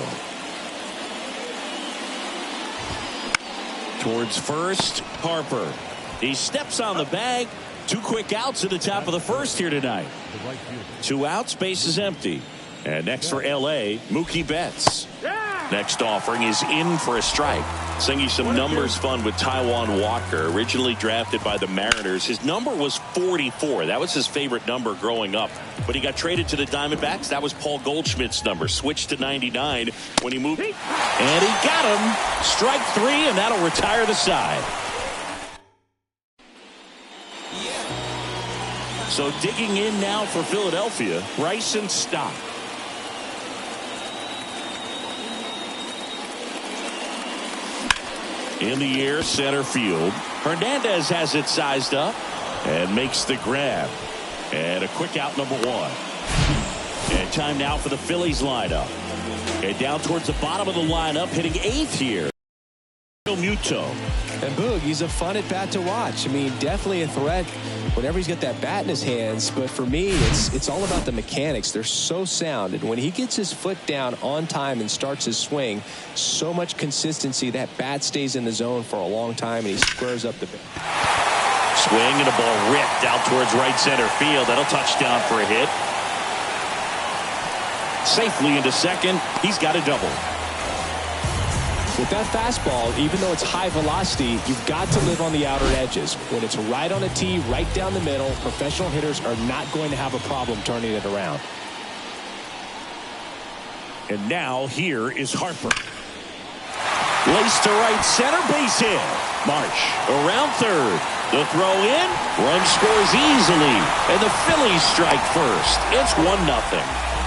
Towards first, Harper. He steps on the bag. 2 quick outs at the top of the first here tonight. 2 outs, base is empty. And next for LA, Mookie Betts. Next offering is in for a strike. Singing some numbers fun with Taijuan Walker, originally drafted by the Mariners. His number was 44. That was his favorite number growing up. But he got traded to the Diamondbacks. That was Paul Goldschmidt's number. Switched to 99 when he moved. And he got him. Strike 3, and that'll retire the side. So digging in now for Philadelphia, Bryson Stott. In the air, center field. Hernandez has it sized up and makes the grab. And a quick out, number 1. And time now for the Phillies lineup. And down towards the bottom of the lineup, hitting 8th here. Muto. And Boog, he's a fun at bat to watch. I mean, definitely a threat whenever he's got that bat in his hands. But for me, it's all about the mechanics. They're so sound. And when he gets his foot down on time and starts his swing, so much consistency, that bat stays in the zone for a long time, and he squares up the bat. Swing and a ball ripped out towards right center field. That'll touch down for a hit. Safely into second. He's got a double. With that fastball, even though it's high velocity, you've got to live on the outer edges. When it's right on a tee, right down the middle, professional hitters are not going to have a problem turning it around. And now here is Harper. Laced to right center, base hit. Marsh around third. The throw in, run scores easily. And the Phillies strike first. It's 1-0.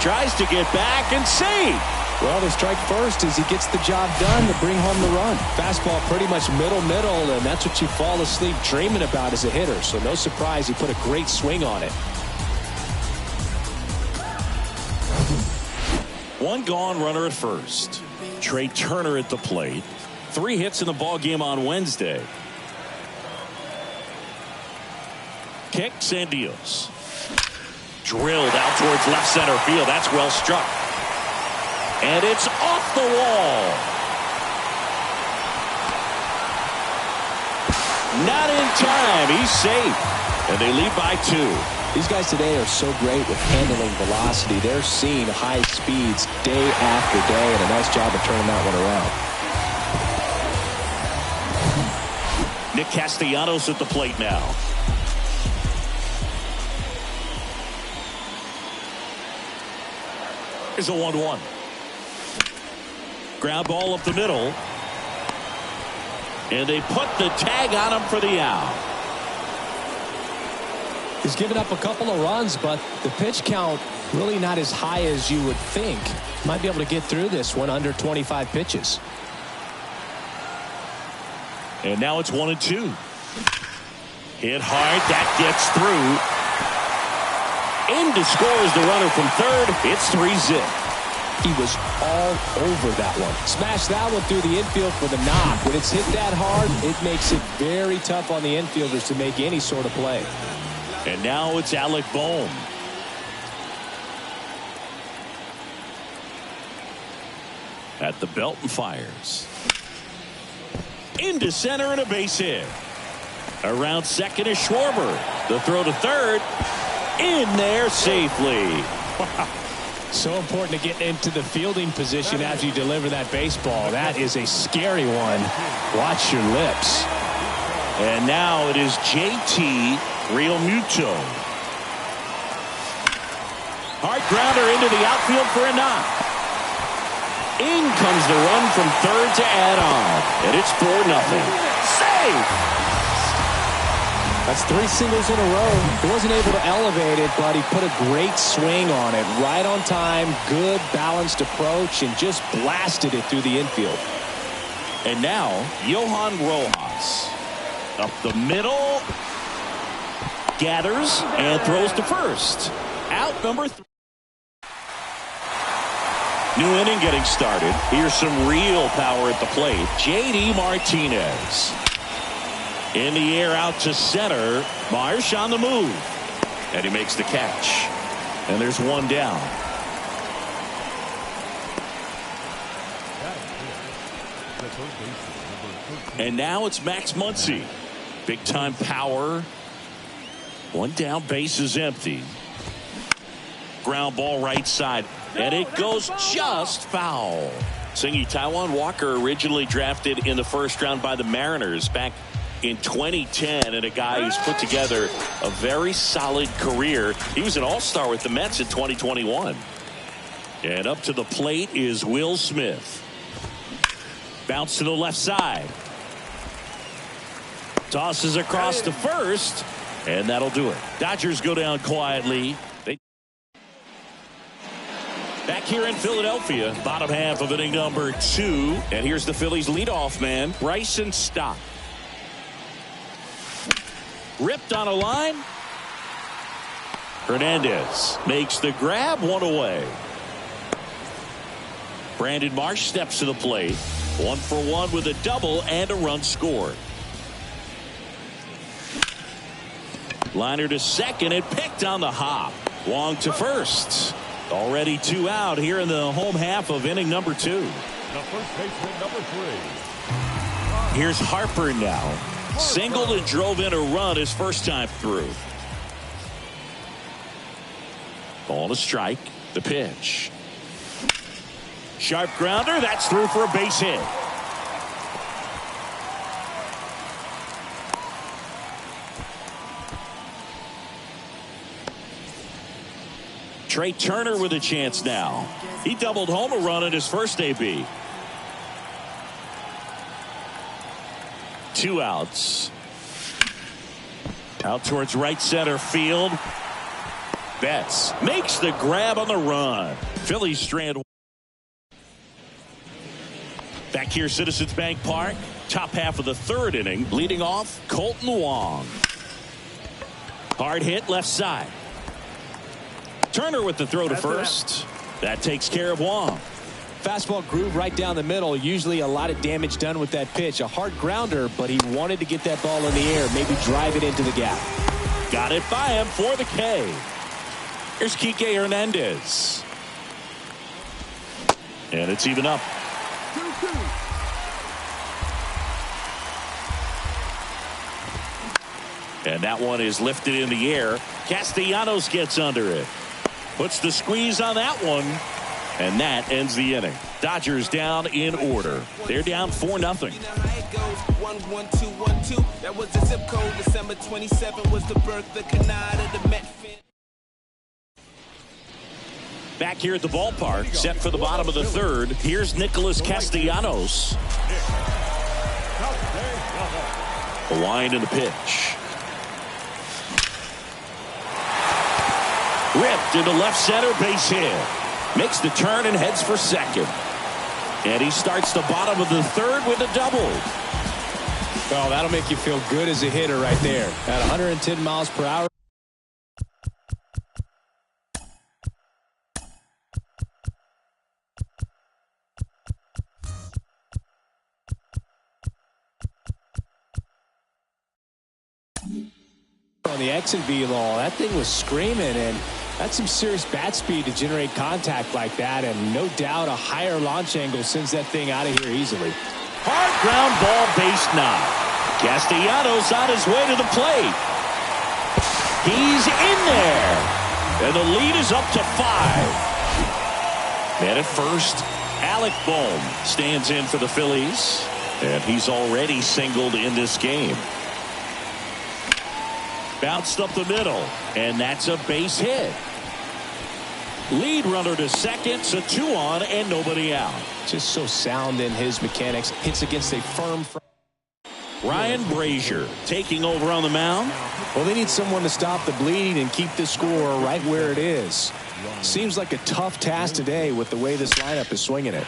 Tries to get back and save. Well, the strike first as he gets the job done to bring home the run. Fastball pretty much middle, and that's what you fall asleep dreaming about as a hitter. So no surprise he put a great swing on it. 1 gone, runner at first. Trey Turner at the plate. 3 hits in the ball game on Wednesday. Kicks and deals. Drilled out towards left center field. That's well struck. And it's off the wall. Not in time. He's safe. And they lead by 2. These guys today are so great with handling velocity. They're seeing high speeds day after day, and a nice job of turning that one around. Nick Castellanos at the plate now. Here's a 1-1. Ground ball up the middle. And they put the tag on him for the out. He's given up a couple of runs, but the pitch count really not as high as you would think. Might be able to get through this one under 25 pitches. And now it's 1-2. Hit hard. That gets through. In to scores the runner from third. It's 3-zip. He was all over that one. Smashed that one through the infield for the knock. When it's hit that hard, it makes it very tough on the infielders to make any sort of play. And now it's Alec Bohm. At the belt and fires. Into center and a base hit. Around second is Schwarber. The throw to third. In there safely. So important to get into the fielding position as you deliver that baseball. That is a scary one. Watch your lips. And now it is JT Realmuto. Hard grounder into the outfield for a knock. In comes the run from third to add on. And it's 4-0. Save! That's 3 singles in a row. He wasn't able to elevate it, but he put a great swing on it. Right on time, good balanced approach, and just blasted it through the infield. And now, Johan Rojas. Up the middle. Gathers and throws to first. Out number 3. New inning getting started. Here's some real power at the plate. J.D. Martinez. In the air out to center. Marsh on the move. And he makes the catch. And there's one down. And now it's Max Muncy. Big time power. One down, base is empty. Ground ball right side. And it goes just foul. Singy, Taijuan Walker originally drafted in the first round by the Mariners back in 2010, and a guy who's put together a very solid career. He was an all-star with the Mets in 2021. And up to the plate is Will Smith. Bounce to the left side. Tosses across to first, and that'll do it. Dodgers go down quietly. Back here in Philadelphia, bottom half of inning number 2. And here's the Phillies leadoff man, Bryson Stott. Ripped on a line. Hernandez makes the grab, one away. Brandon Marsh steps to the plate. 1 for 1 with a double and a run scored. Liner to second and picked on the hop. Wong to first. Already 2 out here in the home half of inning number 2. The first baseman, number 3. Here's Harper now. Singled and drove in a run his first time through. Ball to strike. The pitch. Sharp grounder. That's through for a base hit. Trey Turner with a chance now. He doubled home a run in his first AB. 2 outs. Out towards right center field. Betts makes the grab on the run. Phillies strand. Back here, Citizens Bank Park. Top half of the 3rd inning. Leading off, Colton Wong. Hard hit left side. Turner with the throw to first. That takes care of Wong. Fastball groove right down the middle. Usually a lot of damage done with that pitch. A hard grounder, but he wanted to get that ball in the air. Maybe drive it into the gap. Got it by him for the K. Here's Kike Hernandez. And it's even up. 2-2. And that one is lifted in the air. Castellanos gets under it. Puts the squeeze on that one. And that ends the inning. Dodgers down in order. They're down 4-0. 1-1-2-1-2. That was the zip code. December 27 was the birth of Canada, the Met fan. Back here at the ballpark, set for the bottom of the 3rd. Here's Nicholas Castellanos. A wind in the pitch. Ripped into left center, base hit. Makes the turn and heads for second. And he starts the bottom of the 3rd with a double. Well, that'll make you feel good as a hitter right there. At 110 miles per hour. On the X and V law, that thing was screaming, and that's some serious bat speed to generate contact like that, and no doubt a higher launch angle sends that thing out of here easily. Hard ground ball, base knock. Castellanos on his way to the plate. He's in there. And the lead is up to 5. And at first, Alec Bohm stands in for the Phillies. And he's already singled in this game. Bounced up the middle. And that's a base hit. Lead runner to second, so 2 on and nobody out. Just so sound in his mechanics. Hits against a firm. Ryan Brazier taking over on the mound. Well, they need someone to stop the bleeding and keep the score right where it is. Seems like a tough task today with the way this lineup is swinging it.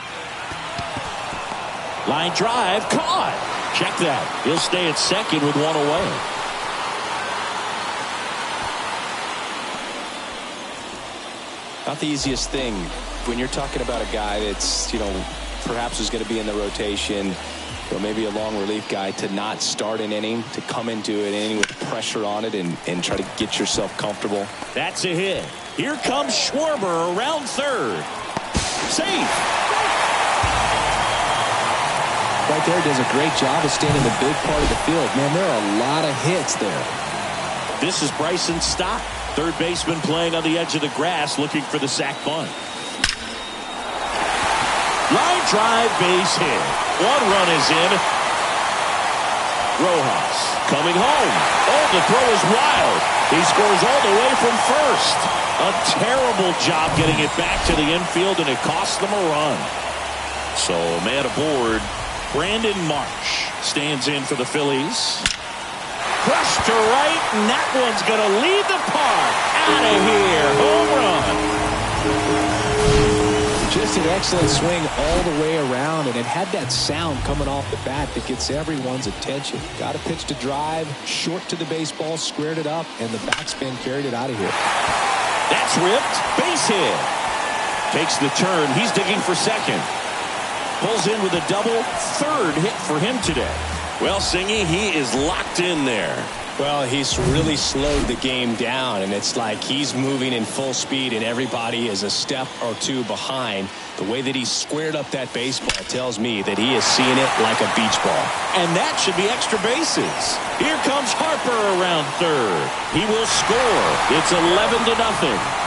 Line drive, caught. Check that. He'll stay at second with 1 away. Not the easiest thing when you're talking about a guy that's, perhaps is going to be in the rotation, or maybe a long relief guy, to not start an inning, to come into an inning with pressure on it and try to get yourself comfortable. That's a hit. Here comes Schwarber around third. Safe. Right there, does a great job of staying in the big part of the field. Man, there are a lot of hits there. This is Bryson Stott, third baseman playing on the edge of the grass, looking for the sac bunt. Line drive, base hit. 1 run is in. Rojas coming home. Oh, the throw is wild. He scores all the way from first. A terrible job getting it back to the infield, and it cost them a run. So, man aboard. Brandon Marsh stands in for the Phillies. Crushed to right, and that one's going to lead the park. Out of here. Home run. Just an excellent swing all the way around, and it had that sound coming off the bat that gets everyone's attention. Got a pitch to drive, short to the baseball, squared it up, and the backspin carried it out of here. That's ripped. Base hit. Takes the turn. He's digging for second. Pulls in with a double. Third hit for him today. Well, Singy, he is locked in there. Well, he's really slowed the game down, and it's like he's moving in full speed, and everybody is a step or 2 behind. The way that he squared up that baseball tells me that he is seeing it like a beach ball. And that should be extra bases. Here comes Harper around third. He will score. It's 11-0.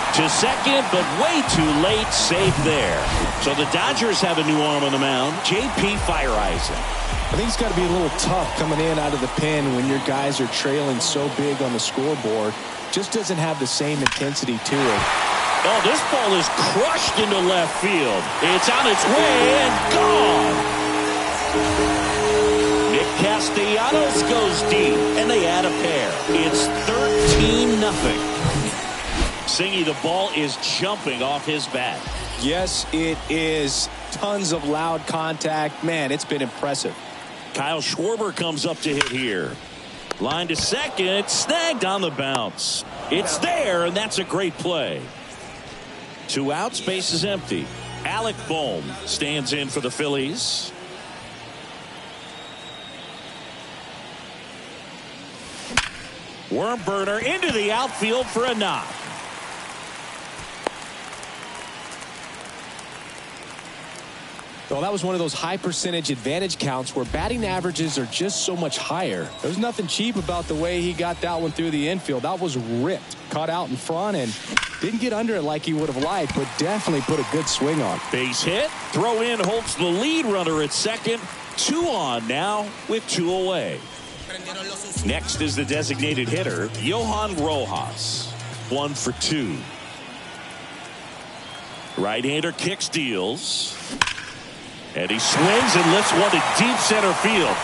To second, but way too late. Safe there. So the Dodgers have a new arm on the mound. J.P. Feyereisen. I think it's got to be a little tough coming in out of the pen when your guys are trailing so big on the scoreboard. Just doesn't have the same intensity to it. Oh, this ball is crushed into left field. It's on its way and gone. Nick Castellanos goes deep, and they add a pair. It's 13-0. Singy, the ball is jumping off his bat. Yes, it is. Tons of loud contact. Man, it's been impressive. Kyle Schwarber comes up to hit here. Line to second. Snagged on the bounce. It's there, and that's a great play. 2 outs. Base is empty. Alec Bohm stands in for the Phillies. Worm burner into the outfield for a knock. Well, that was one of those high percentage advantage counts where batting averages are just so much higher. There's nothing cheap about the way he got that one through the infield. That was ripped. Caught out in front and didn't get under it like he would have liked, but definitely put a good swing on. Base hit. Throw in holds the lead runner at second. 2 on now with 2 away. Next is the designated hitter, Johan Rojas. 1 for 2. Right-hander kicks, deals. And he swings and lifts one to deep center field.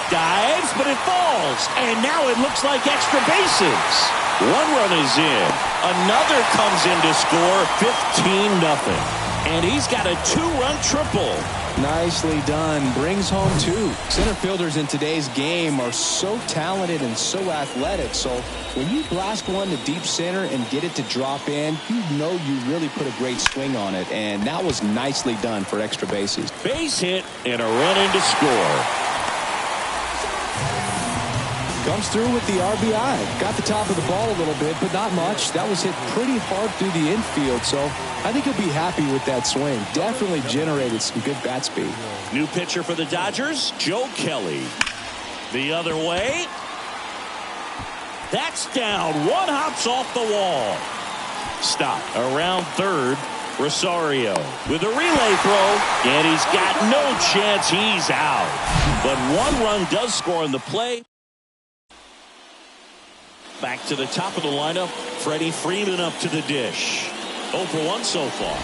Dives, but it falls. And now it looks like extra bases. 1 run is in. Another comes in to score. 15-0. And he's got a 2-run triple. Nicely done. Brings home 2. Center fielders in today's game are so talented and so athletic. So when you blast one to deep center and get it to drop in, you know you really put a great swing on it. And that was nicely done for extra bases. Base hit and a run in to score. Comes through with the RBI. Got the top of the ball a little bit, but not much. That was hit pretty hard through the infield, so I think he'll be happy with that swing. Definitely generated some good bat speed. New pitcher for the Dodgers, Joe Kelly. The other way. That's down. One hops off the wall. Stop. Around third. Rosario with a relay throw. And he's got no chance. He's out. But one run does score on the play. Back to the top of the lineup. Freddie Freeman up to the dish. 0 for 1 so far.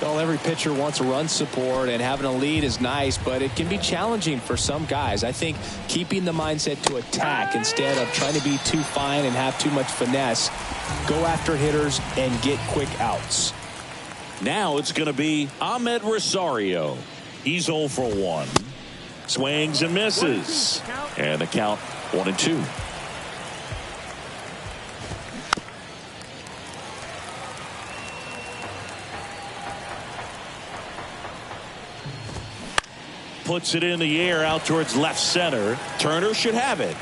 Well, every pitcher wants a run support, and having a lead is nice, but it can be challenging for some guys. I think keeping the mindset to attack instead of trying to be too fine and have too much finesse. Go after hitters and get quick outs. Now it's going to be Ahmed Rosario. He's 0 for 1. Swings and misses. And the count 1-2. Puts it in the air out towards left center. Turner should have it.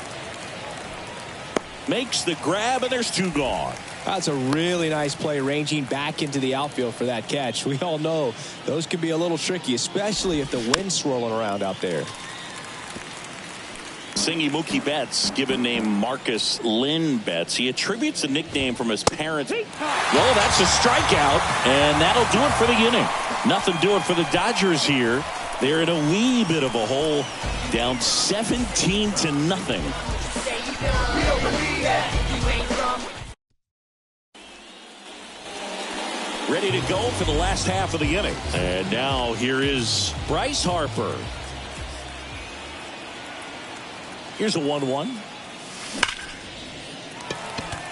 Makes the grab, and there's 2 gone. That's a really nice play, ranging back into the outfield for that catch. We all know those can be a little tricky, especially if the wind's swirling around out there. Singy Mookie Betts, given name Marcus Lynn Betts. He attributes the nickname from his parents. Well, that's a strikeout, and that'll do it for the inning. Nothing doing for the Dodgers here. They're in a wee bit of a hole, down 17-0. Ready to go for the last half of the inning. And now here is Bryce Harper. Here's a 1-1.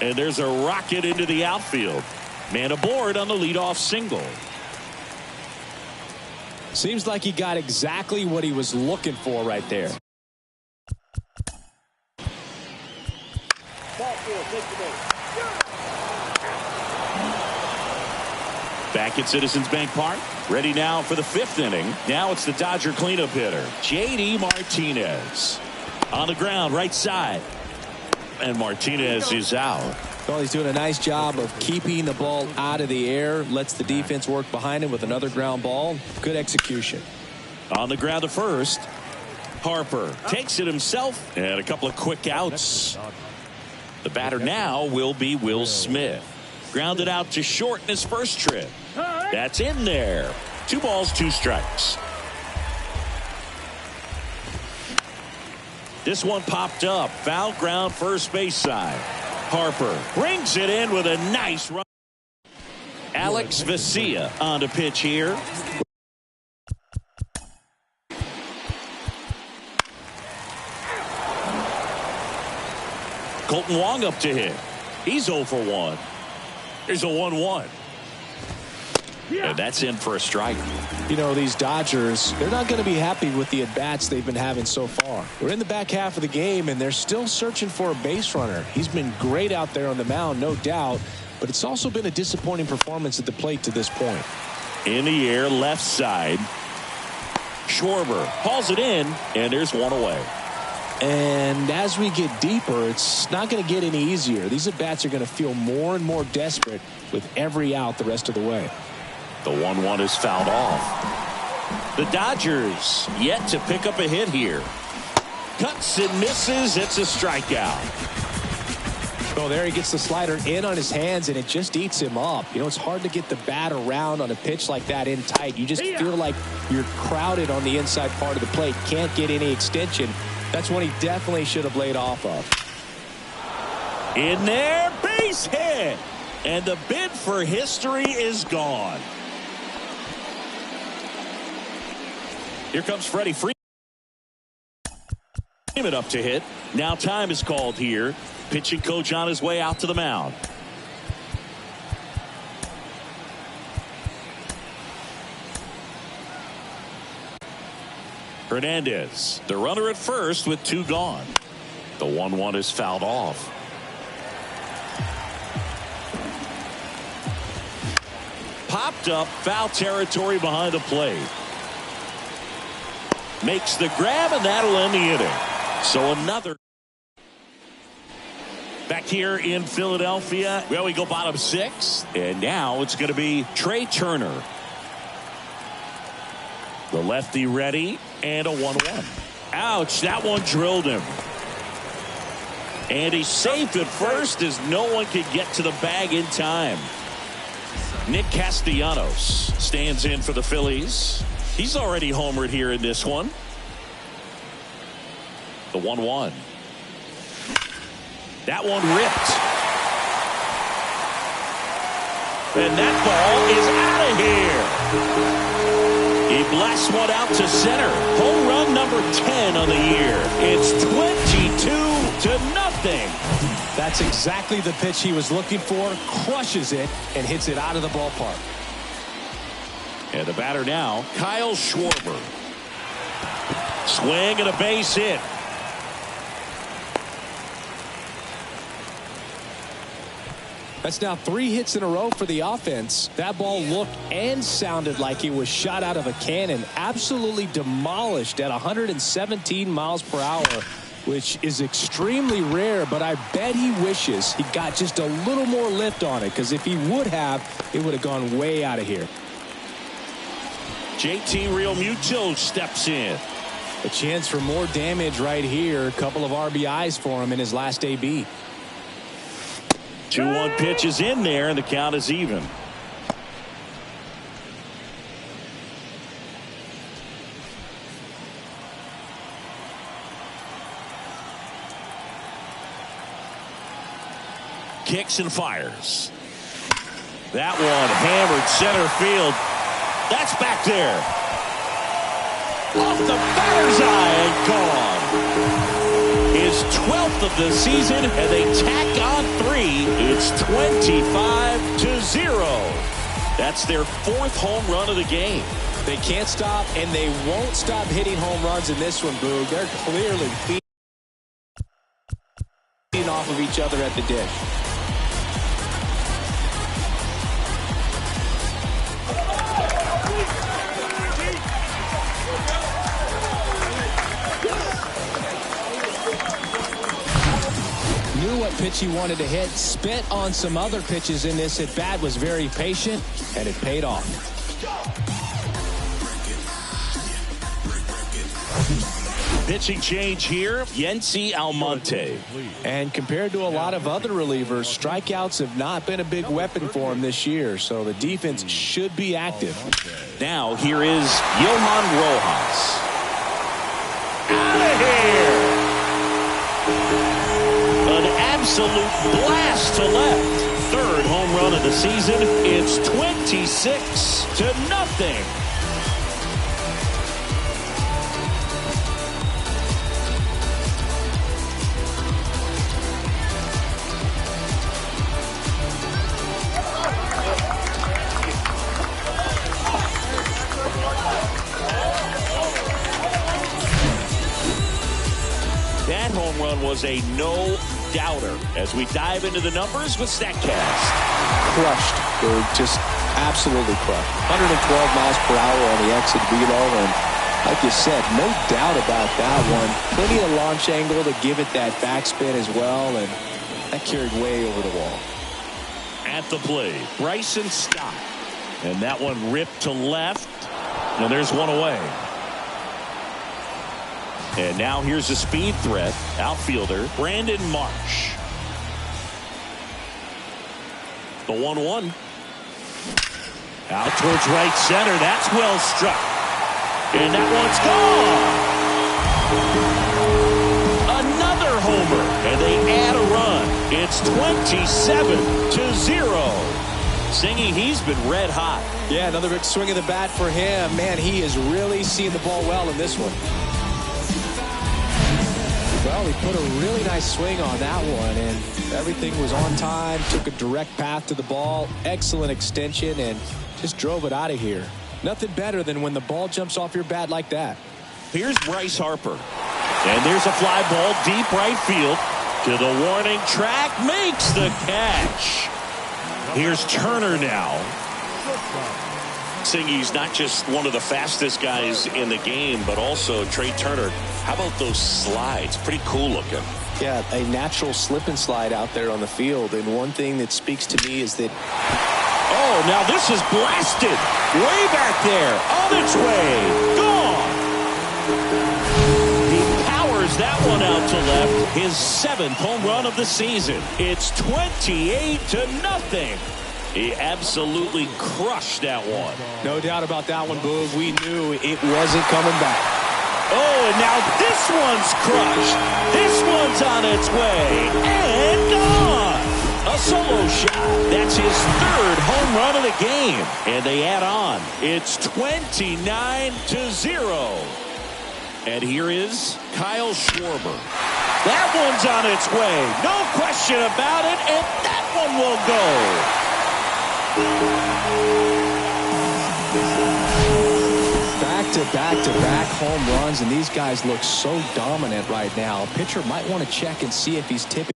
And there's a rocket into the outfield. Man aboard on the leadoff single. Seems like he got exactly what he was looking for right there. Back at Citizens Bank Park. Ready now for the 5th inning. Now it's the Dodger cleanup hitter, J.D. Martinez. On the ground, right side. And Martinez is out. Well, he's doing a nice job of keeping the ball out of the air. Lets the defense work behind him with another ground ball. Good execution. On the ground to first. Harper takes it himself. And a couple of quick outs. The batter now will be Will Smith. Grounded out to short in his first trip. That's in there. 2 balls, 2 strikes. This one popped up. Foul ground, first base side. Harper brings it in with a nice run. Alex Vesia on to pitch here. Colton Wong up to hit. He's 0 for 1. Here's a 1-1. And that's in for a strike. You know, these Dodgers, they're not going to be happy with the at-bats they've been having so far. We're in the back half of the game, and they're still searching for a base runner. He's been great out there on the mound, no doubt, but it's also been a disappointing performance at the plate to this point. In the air, left side. Schwarber hauls it in, and there's 1 away. And as we get deeper, it's not going to get any easier. These at-bats are going to feel more and more desperate with every out the rest of the way. The 1-1 is fouled off. The Dodgers yet to pick up a hit here. Cuts and misses. It's a strikeout. Oh, there he gets the slider in on his hands, and it just eats him up. You know, it's hard to get the bat around on a pitch like that in tight. You just feel like you're crowded on the inside part of the plate. Can't get any extension. That's one he definitely should have laid off of. In there, base hit. And the bid for history is gone. Here comes Freddie Freeman up to hit. Now time is called here. Pitching coach on his way out to the mound. Hernandez, the runner at first with 2 gone. The 1-1 is fouled off. Popped up, foul territory behind the plate. Makes the grab, and that'll end the inning. So another. Back here in Philadelphia, well, we go bottom 6. And now it's going to be Trey Turner. The lefty ready, and a 1-1. Ouch, that one drilled him. And he's safe at first as no one can get to the bag in time. Nick Castellanos stands in for the Phillies. He's already homered here in this one. The 1-1. That one ripped. And that ball is out of here. He blasts one out to center. Home run number 10 on the year. It's 22-0. That's exactly the pitch he was looking for. Crushes it and hits it out of the ballpark. And the batter now, Kyle Schwarber. Swing and a base hit. That's now 3 hits in a row for the offense. That ball looked and sounded like it was shot out of a cannon. Absolutely demolished at 117 miles per hour, which is extremely rare, but I bet he wishes he got just a little more lift on it, because if he would have, it would have gone way out of here. JT Realmuto steps in. A chance for more damage right here. A couple of RBIs for him in his last AB. 2-1 pitch is in there, and the count is even. Kicks and fires. That one hammered center field. That's back there. Off the batter's eye and gone. His 12th of the season, and they tack on 3. It's 25-0. That's their 4th home run of the game. They can't stop, and they won't stop hitting home runs in this one, Boog. They're clearly feeding off of each other at the dish. Knew what pitch he wanted to hit, spent on some other pitches in this at bat, was very patient, and it paid off. Pitching change here, Yency Almonte. And compared to a lot of other relievers, strikeouts have not been a big weapon for him this year, so the defense should be active. Now here is Johan Rojas. Out of here! An absolute blast to left. 3rd home run of the season. It's 26-0. That home run was a no-doubter as we dive into the numbers with StatCast. Crushed, dude. Just absolutely crushed. 112 miles per hour on the exit velo, and like you said, no doubt about that one. Plenty of launch angle to give it that backspin as well, and that carried way over the wall. At the plate, Bryson Stott. And that one ripped to left, and there's one away. And now here's a speed threat, outfielder Brandon Marsh. The 1-1. Out towards right center. That's well struck. And that one's gone. Another homer. And they add a run. It's 27-0. Singy, he's been red hot. Yeah, another big swing of the bat for him. Man, he is really seeing the ball well in this one. Well, he put a really nice swing on that one, and everything was on time, took a direct path to the ball, excellent extension, and just drove it out of here. Nothing better than when the ball jumps off your bat like that. Here's Bryce Harper. And there's a fly ball deep right field to the warning track, makes the catch. Here's Turner now. Singy's not just one of the fastest guys in the game, but also Trey Turner. How about those slides? Pretty cool looking. Yeah, a natural slip and slide out there on the field. And one thing that speaks to me is that... Oh, now this is blasted. Way back there. On its way. Gone. He one out to left. His 7th home run of the season. It's 28-0. He absolutely crushed that one. No doubt about that one, Boog. We knew it wasn't coming back. Oh, and now this one's crushed. This one's on its way. And gone. A solo shot. That's his 3rd home run of the game. And they add on. It's 29-0. And here is Kyle Schwarber. That one's on its way. No question about it. And that one will go. Back-to-back home runs, and these guys look so dominant right now. A pitcher might want to check and see if he's tipping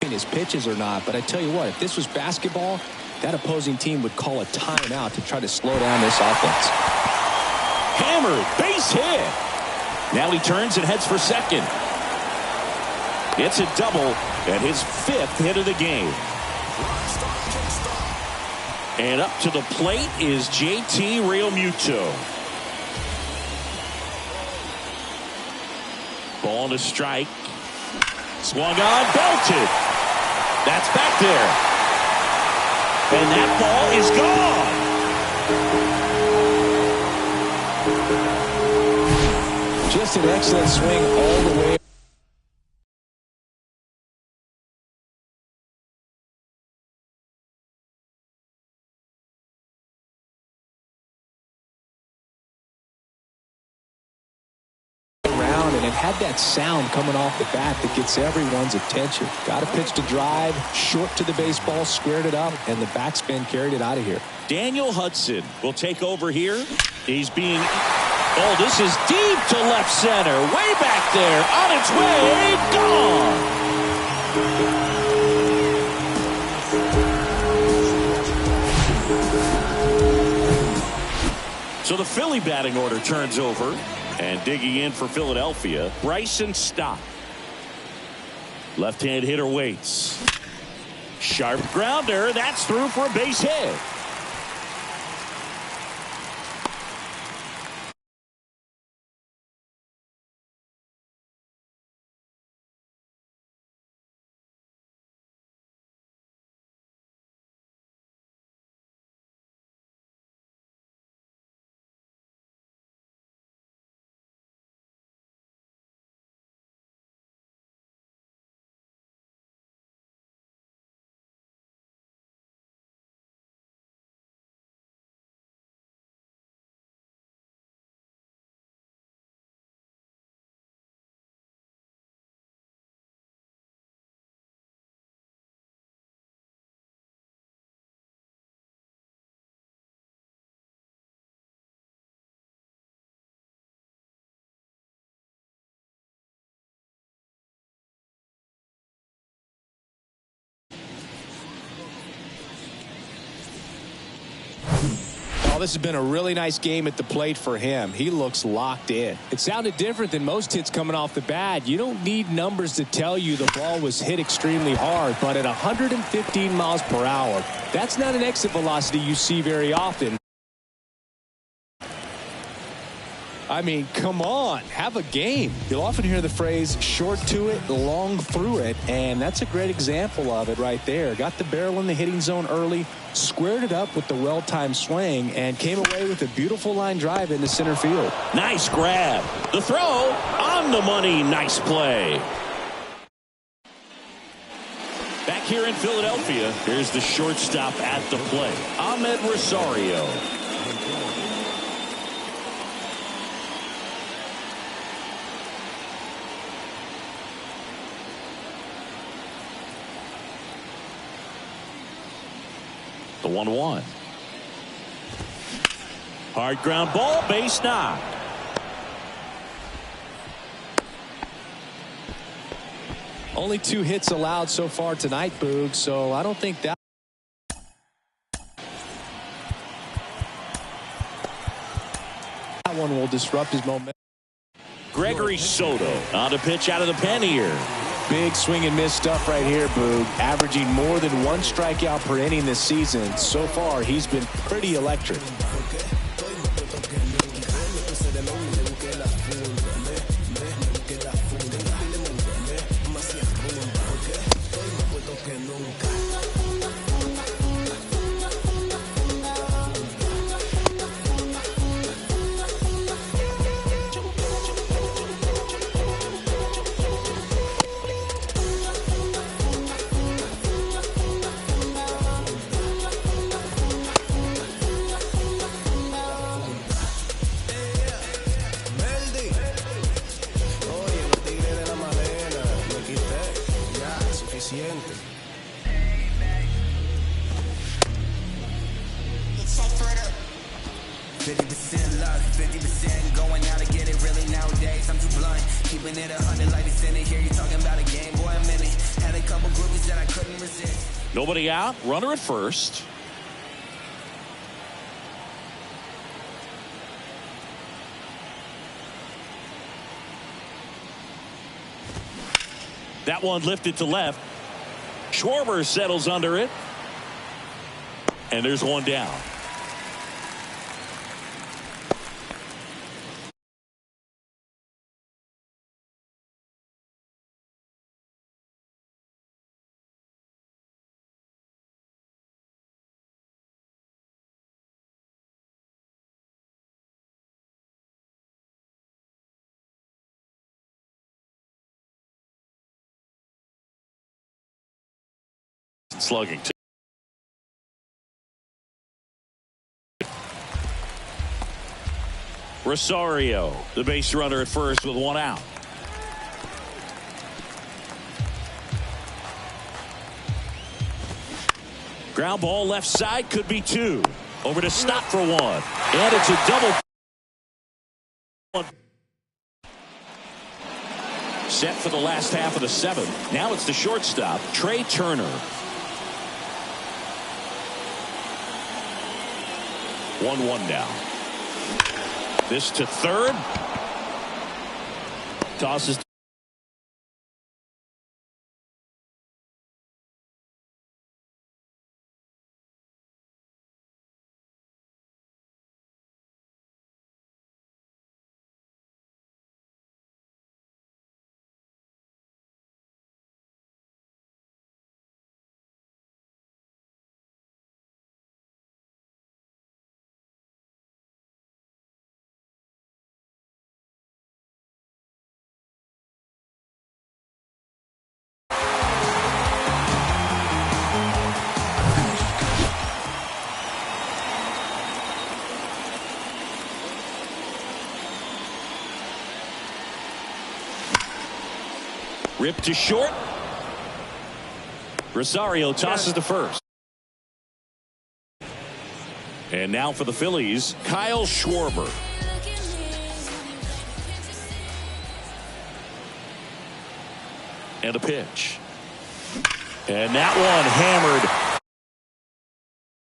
his pitches or not. But I tell you what, if this was basketball, that opposing team would call a timeout to try to slow down this offense. Hammered, base hit. Now he turns and heads for second. It's a double and his 5th hit of the game. And up to the plate is JT Realmuto. Ball to strike. Swung on, belted. That's back there. And that ball is gone. Just an excellent swing all the way. Had that sound coming off the bat that gets everyone's attention. Got a pitch to drive, short to the baseball, squared it up, and the backspin carried it out of here. Daniel Hudson will take over here. He's being... Oh, this is deep to left center. Way back there. On its way. Gone. So the Philly batting order turns over. And digging in for Philadelphia, Bryson Stott. Left-hand hitter waits. Sharp grounder. That's through for a base hit. Oh, this has been a really nice game at the plate for him. He looks locked in. It sounded different than most hits coming off the bat. You don't need numbers to tell you the ball was hit extremely hard, but at 115 miles per hour, that's not an exit velocity you see very often. I mean, come on, have a game. You'll often hear the phrase short to it, long through it, and that's a great example of it right there. Got the barrel in the hitting zone early, squared it up with the well-timed swing, and came away with a beautiful line drive into center field. Nice grab. The throw on the money. Nice play. Back here in Philadelphia, here's the shortstop at the plate, Ahmed Rosario. The 1-1. Hard ground ball, base knock. Only 2 hits allowed so far tonight, Boog, so I don't think that one will disrupt his momentum. Gregory Soto on to pitch out of the pen here. Big swing and miss stuff right here, Boog. Averaging more than 1 strikeout per inning this season. So far, he's been pretty electric. luck. 50% going out to get it really nowadays. I'm too blunt. Keeping it 100 like it's in it. Here you talking about a game, boy, I'm in it. Had a couple groupies that I couldn't resist. Nobody out. Runner at first. That one lifted to left. Schwarber settles under it. And there's one down. Slugging. Rosario, the base runner at first with one out. Ground ball left side, could be two. Over to Stott for one. And it's a double. Set for the last half of the seventh. Now it's the shortstop, Trey Turner. 1-1 now. This to third. Tosses. Ripped to short. Rosario tosses to first. And now for the Phillies, Kyle Schwarber. And a pitch. And that one hammered.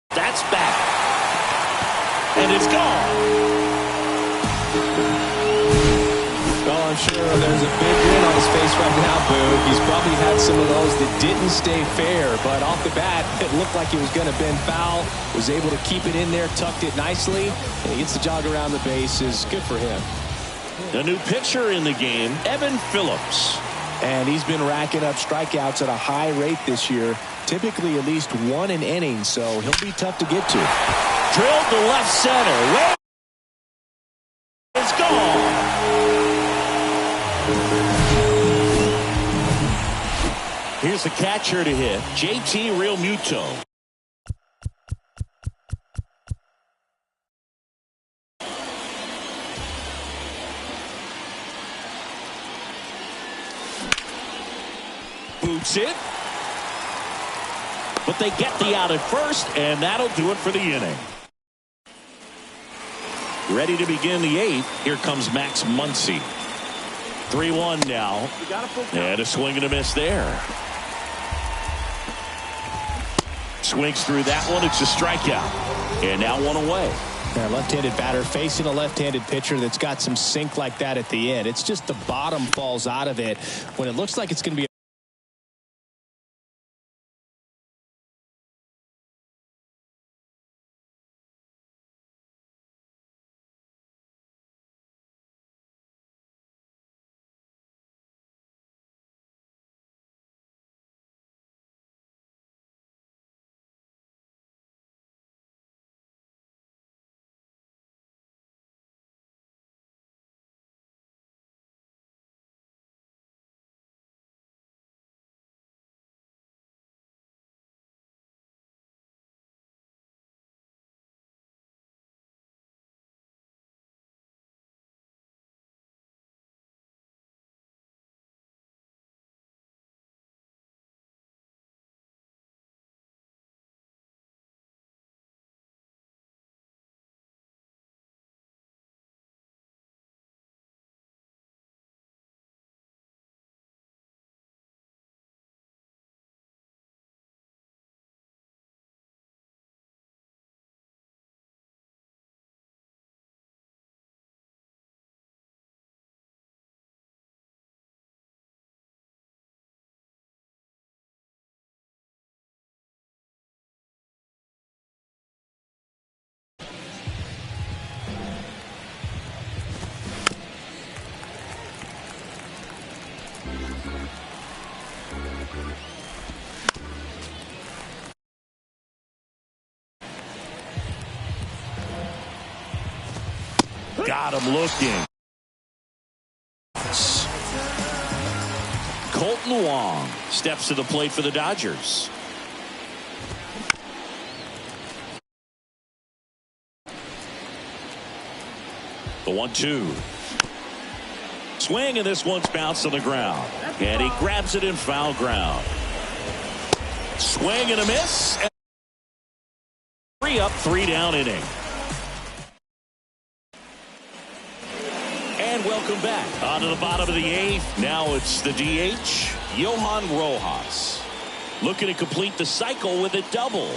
That's back. And it's gone. Well, I'm sure there's a big grin on his face right now, Boo. He's probably had some of those that didn't stay fair, but off the bat, it looked like it was going to bend foul. Was able to keep it in there, tucked it nicely, and he gets the jog around the bases. Good for him. The new pitcher in the game, Evan Phillips. And he's been racking up strikeouts at a high rate this year, typically at least one an inning, so he'll be tough to get to. Drilled to left center. It's gone. Here's the catcher to hit, JT Realmuto. Boots it. But they get the out at first, and that'll do it for the inning. Ready to begin the eighth. Here comes Max Muncy. 3-1 now. And a swing and a miss there. Swings through that one. It's a strikeout. And now one away. Yeah, left-handed batter facing a left-handed pitcher that's got some sink like that at the end. It's just the bottom falls out of it when it looks like it's going to be Got him looking. Colton Wong steps to the plate for the Dodgers. The 1-2. Swing, and this one's bounced on the ground. And he grabs it in foul ground. Swing and a miss. 3 up, 3 down inning. And welcome back. On to the bottom of the 8th. Now it's the DH, Johan Rojas. Looking to complete the cycle with a double.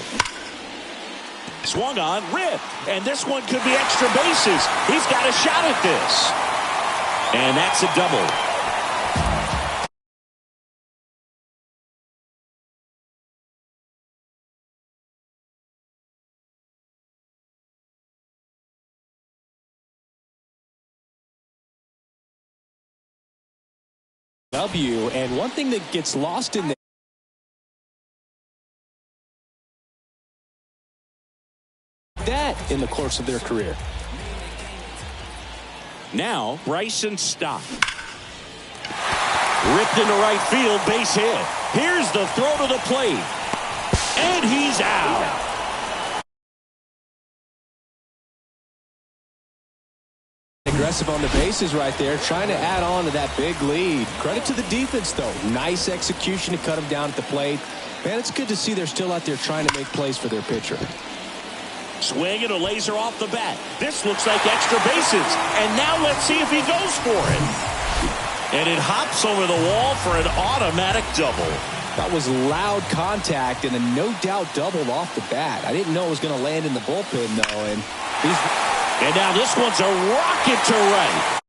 Swung on, ripped. And this one could be extra bases. He's got a shot at this. And that's a double. And one thing that gets lost in that in the course of their career. Now Bryson Stott. Ripped into right field, base hit. Here's the throw to the plate. And he's out. Aggressive on the bases right there, trying to add on to that big lead. Credit to the defense, though. Nice execution to cut him down at the plate. Man, it's good to see they're still out there trying to make plays for their pitcher. Swing and a laser off the bat. This looks like extra bases. And now let's see if he goes for it. And it hops over the wall for an automatic double. That was loud contact and a no-doubt double off the bat. I didn't know it was going to land in the bullpen, though. And now this one's a rocket to right.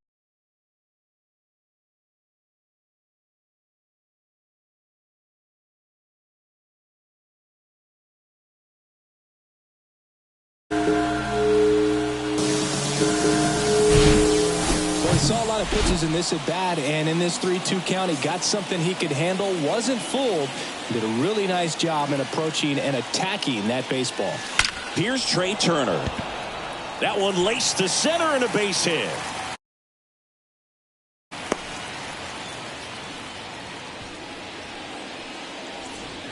Well, he saw a lot of pitches in this at bat, and in this 3-2 count, he got something he could handle, wasn't fooled, did a really nice job in approaching and attacking that baseball. Here's Trey Turner. That one laced to center and a base hit.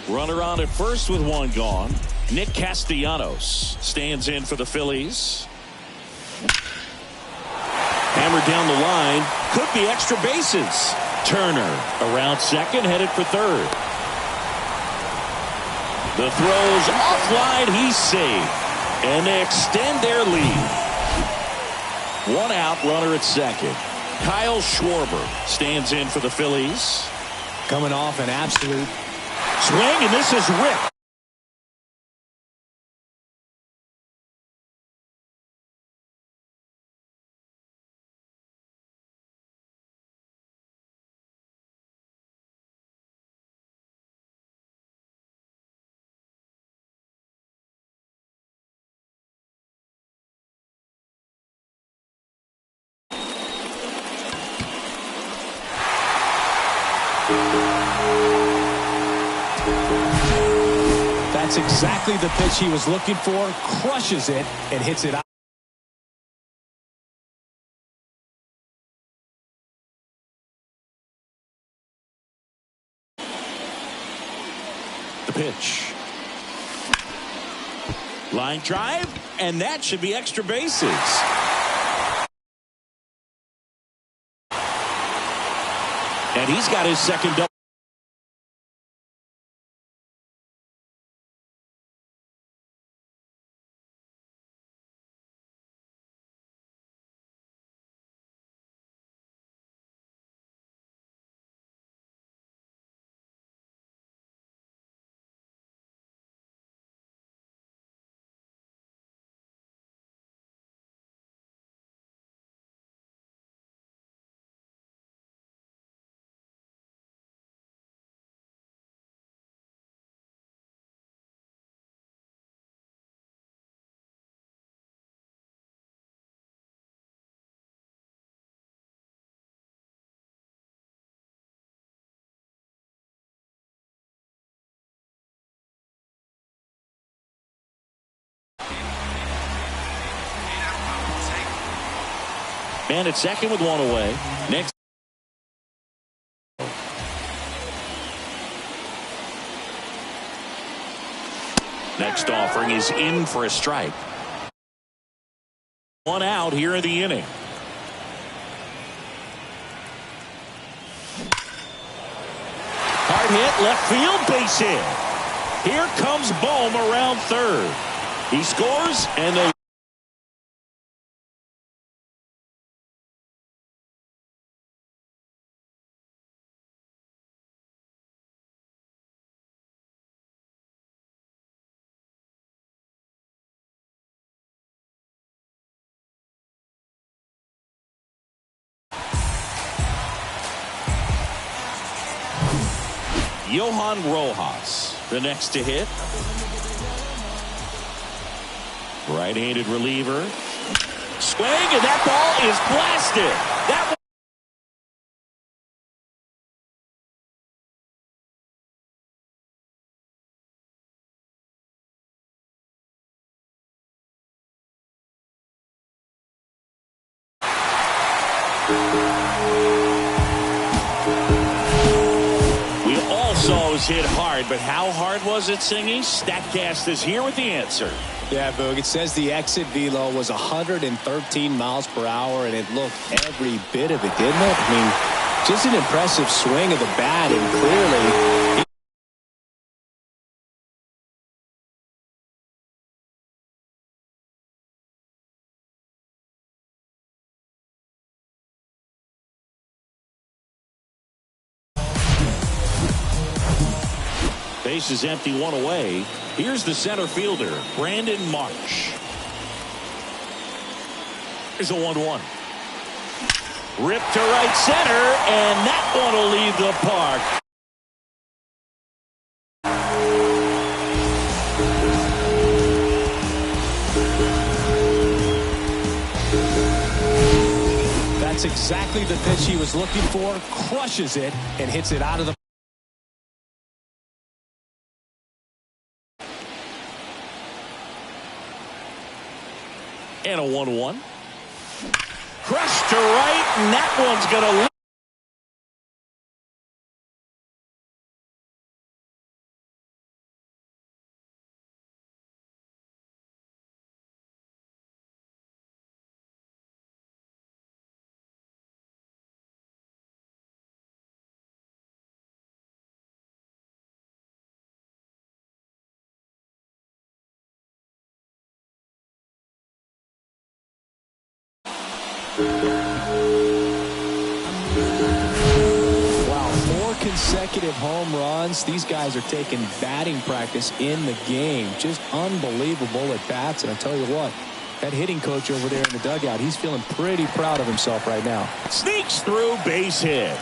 Runner on at first with one gone. Nick Castellanos stands in for the Phillies. Hammered down the line. Could be extra bases. Turner around second, headed for third. The throw's offline. He's safe. And they extend their lead. One out, runner at second. Kyle Schwarber stands in for the Phillies. Coming off an absolute swing, and this is ripped. That's exactly the pitch he was looking for. Crushes it and hits it out. The pitch. Line drive, and that should be extra bases. And he's got his second double. Man at second with one away. Next. Next offering is in for a strike. One out here in the inning. Hard hit, left field, base hit. Here comes Bohm around third. He scores, and the Johan Rojas, the next to hit. Right-handed reliever. Swing, and that ball is blasted. That was hit hard, but how hard was it, Singy? StatCast is here with the answer. Yeah, Boog, it says the exit velo was 113 miles per hour, and it looked every bit of it, didn't it? I mean, just an impressive swing of the bat, and clearly base is empty, one away. Here's the center fielder, Brandon Marsh. Here's a 1-1. Ripped to right center, and that one will leave the park. That's exactly the pitch he was looking for. Crushes it and hits it out of the and a 1-1. Crushed to right, and that one's going to Wow, 4 consecutive home runs. These guys are taking batting practice in the game. Just unbelievable at bats. And I tell you what, that hitting coach over there in the dugout, he's feeling pretty proud of himself right now. Sneaks through, base hit.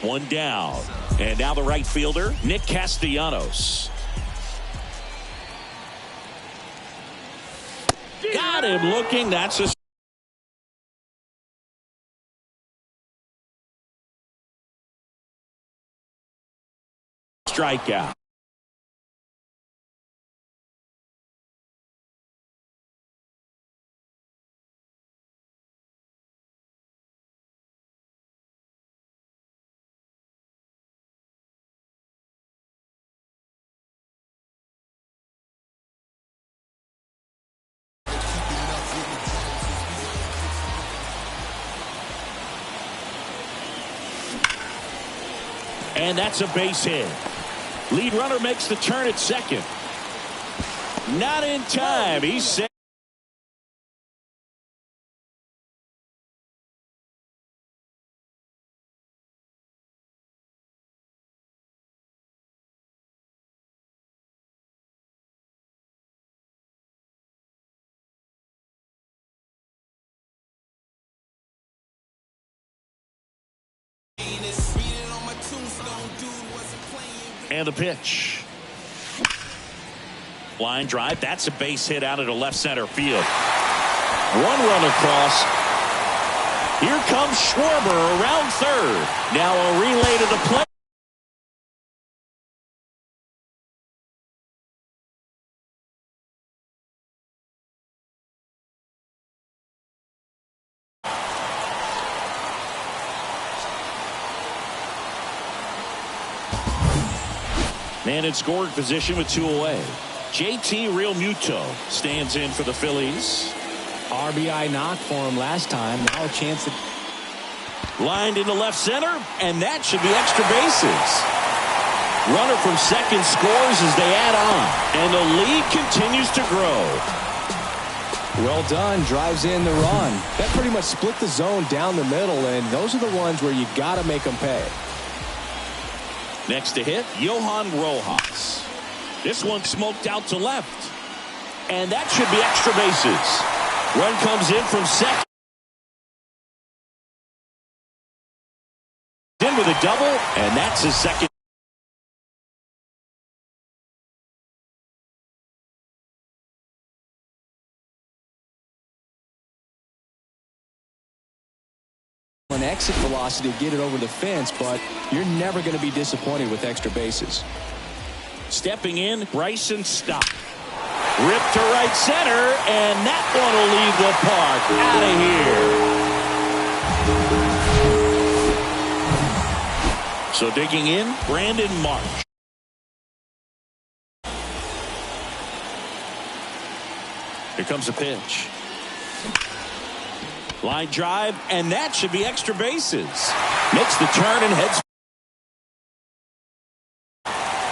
One down. And now the right fielder, Nick Castellanos. Got him looking. That's a strikeout. And that's a base hit. Lead runner makes the turn at second. Not in time. He's set. And the pitch. Line drive. That's a base hit out into left center field. One run across. Here comes Schwarber around third. Now a relay to the plate. Man in scoring position with 2 away. JT Realmuto stands in for the Phillies. RBI knock for him last time. Now a chance to... Lined into left center, and that should be extra bases. Runner from second scores as they add on, and the lead continues to grow. Well done. Drives in the run. That pretty much split the zone down the middle, and those are the ones where you got to make them pay. Next to hit, Johan Rojas. This one smoked out to left. And that should be extra bases. Run comes in from second. In with a double, and that's his second. An exit velocity to get it over the fence, but you're never going to be disappointed with extra bases. Stepping in, Bryson Stott. Ripped to right center, and that one will leave the park. Out of here. So digging in, Brandon Marsh. Here comes a pitch. Line drive, and that should be extra bases. Makes the turn and heads.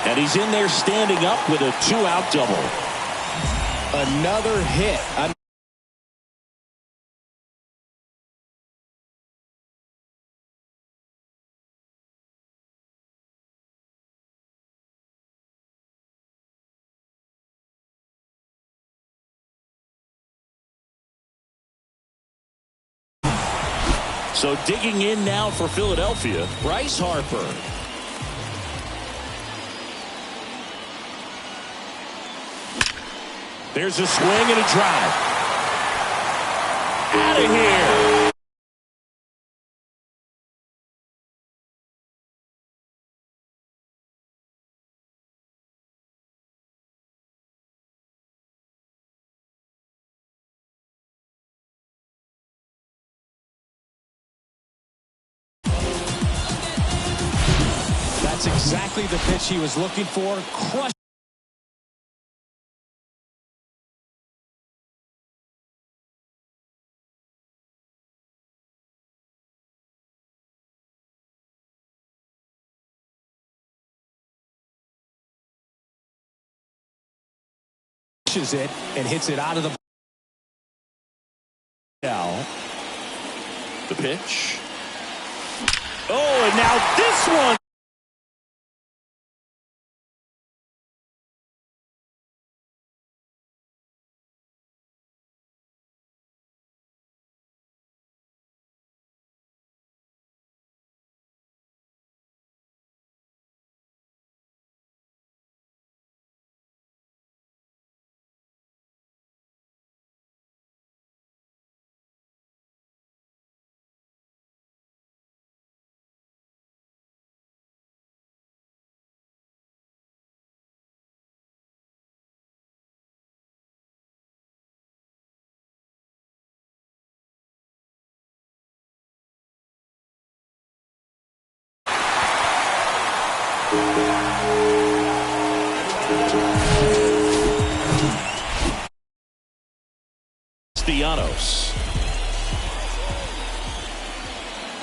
And he's in there standing up with a 2-out double. Another hit. So digging in now for Philadelphia, Bryce Harper. There's a swing and a drive. Out of here. That's exactly the pitch he was looking for. Crush. It and hits it out of the now. The pitch. Oh, and now this one. Castellanos.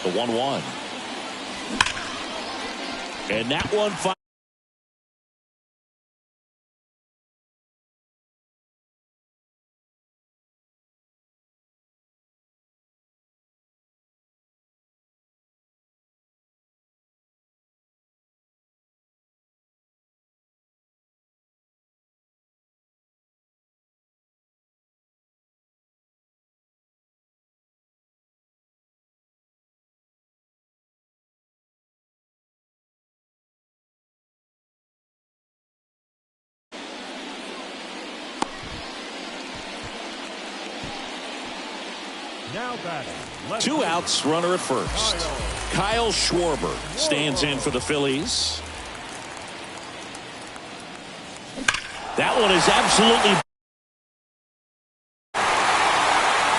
The 1-1. And that one Now batting. Left 2 outs, runner at first. Kyle Schwarber stands in for the Phillies. That one is absolutely.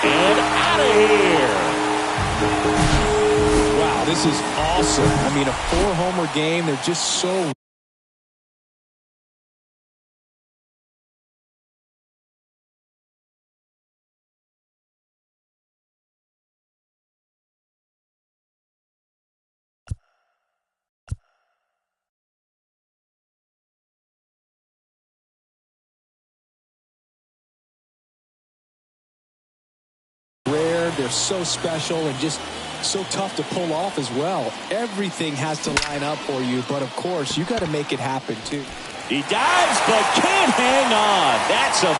And out of here. Wow, this is awesome. I mean, a 4-homer game. They're just so. Rare, they're so special and just so tough to pull off as well. Everything has to line up for you, but of course you got to make it happen too. He dives but can't hang on. That's a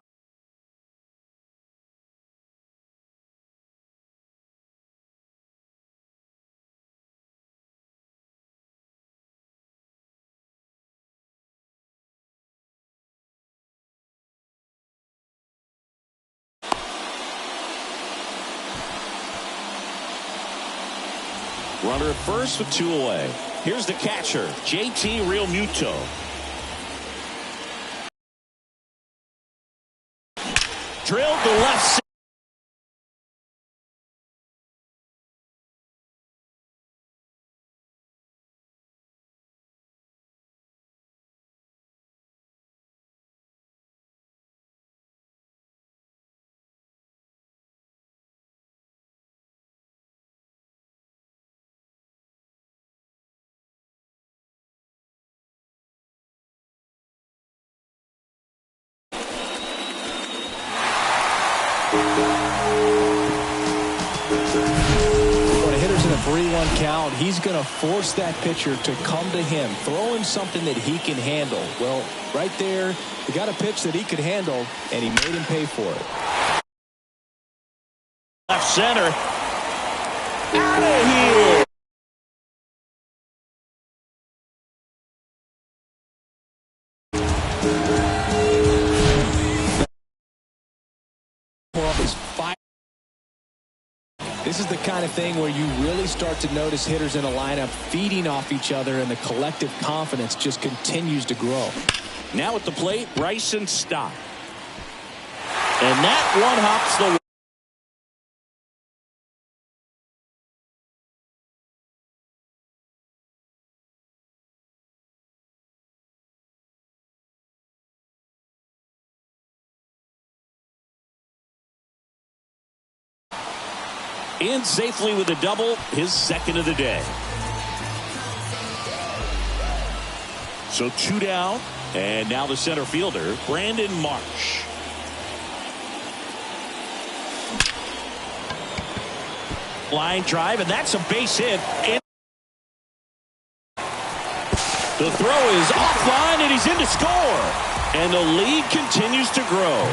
runner at first with 2 away. Here's the catcher, JT Realmuto. Drilled the left side. When a hitter's in a 3-1 count, he's going to force that pitcher to come to him, throw him something that he can handle. Well, right there, he got a pitch that he could handle, and he made him pay for it. Left center. Out of here. This is the kind of thing where you really start to notice hitters in a lineup feeding off each other, and the collective confidence just continues to grow. Now at the plate, Bryson Stott. And that one hops the. In safely with a double, his second of the day. So 2 down, and now the center fielder, Brandon Marsh. Line drive, and that's a base hit. The throw is offline, and he's in to score. And the lead continues to grow.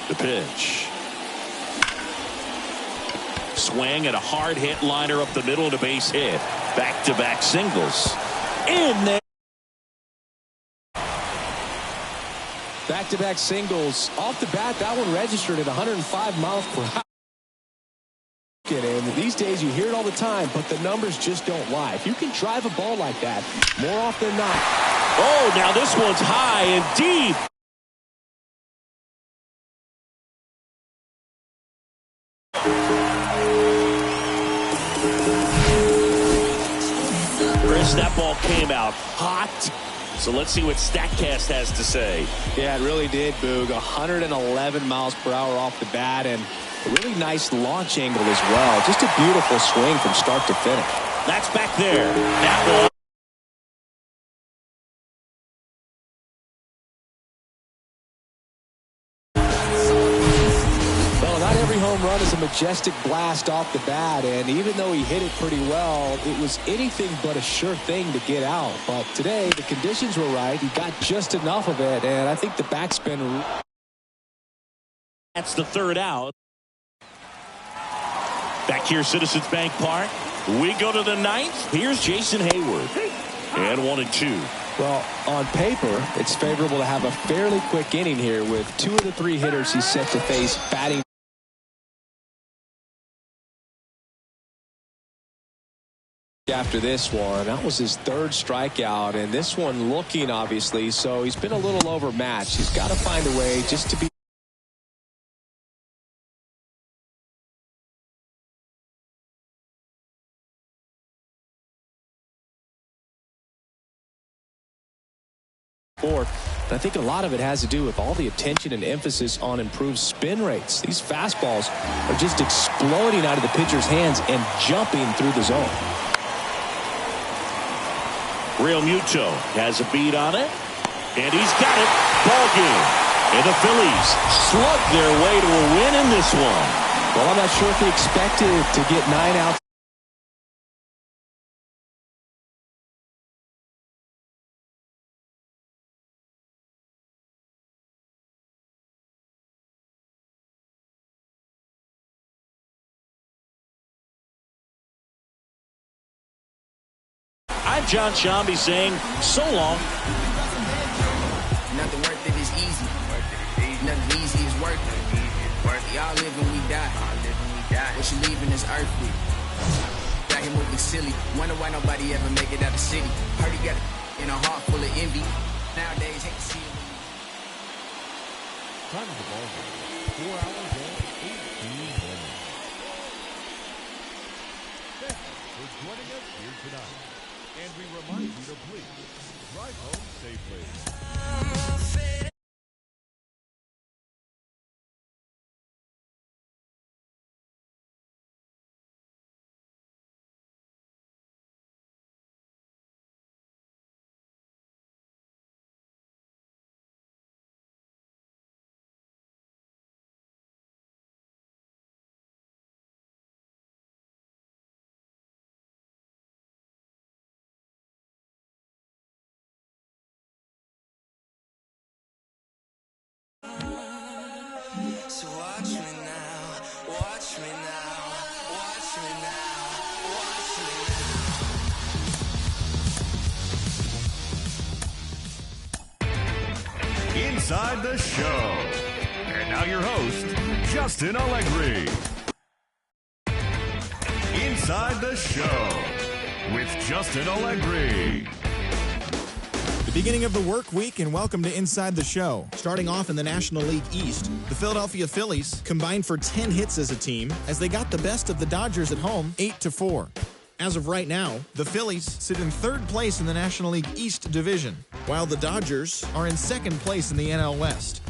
The pitch. Swing and a hard hit liner up the middle and a base hit. Back-to-back singles. In there. Back-to-back singles. Off the bat, that one registered at 105 miles per hour. And these days you hear it all the time, but the numbers just don't lie. If you can drive a ball like that, more often than not. Oh, now this one's high and deep. Chris, that ball came out hot. So let's see what StatCast has to say. Yeah, it really did, Boog. 111 miles per hour off the bat, and a really nice launch angle as well. Just a beautiful swing from start to finish. That's back there. That one. home run is a majestic blast off the bat, and even though he hit it pretty well, it was anything but a sure thing to get out. But today, the conditions were right. He got just enough of it, and I think the backspin. That's the third out. Back here, Citizens Bank Park. We go to the ninth. Here's Jason Hayward. And 1-2. Well, on paper, it's favorable to have a fairly quick inning here with 2 of the 3 hitters he's set to face batting. After this one, that was his 3rd strikeout, and this one looking obviously, so he's been a little overmatched. He's got to find a way just to be. I think a lot of it has to do with all the attention and emphasis on improved spin rates. These fastballs are just exploding out of the pitcher's hands and jumping through the zone. Real Muto has a beat on it, and he's got it. Ball game. And the Phillies slug their way to a win in this one. Well, I'm not sure if he expected to get 9 outs. I'm John Shambi saying so long. Nothing worth it is easy. Nothing easy is worth it. Y'all live and we die. What you leaving is earthly. Back and moving silly. Wonder why nobody ever make it out the city. Heard he got it in a heart full of envy. Nowadays, hate to see him. Time of the ball game. 4 hours and 18 minutes. Thank you for joining us here tonight. And we remind you to please drive home safely. So watch me now, watch me now, watch me now, watch me now. Inside the show. And now your host, Justin Allegri. Inside the show with Justin Allegri. The beginning of the work week, and welcome to Inside the Show. Starting off in the National League East, the Philadelphia Phillies combined for 10 hits as a team as they got the best of the Dodgers at home 8-4. As of right now, the Phillies sit in 3rd place in the National League East division, while the Dodgers are in 2nd place in the NL West.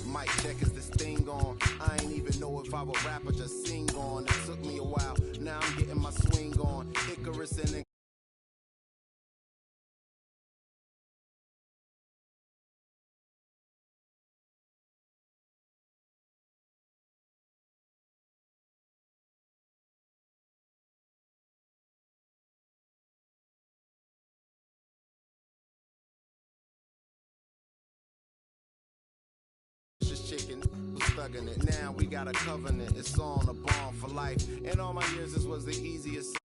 Mic check, is this thing on? I ain't even know if I would rap or just sing on. It took me a while, now I'm getting my swing on. Icarus and chicken, was thugging it. Now we got a covenant, it's on a bond for life. In all my years, this was the easiest.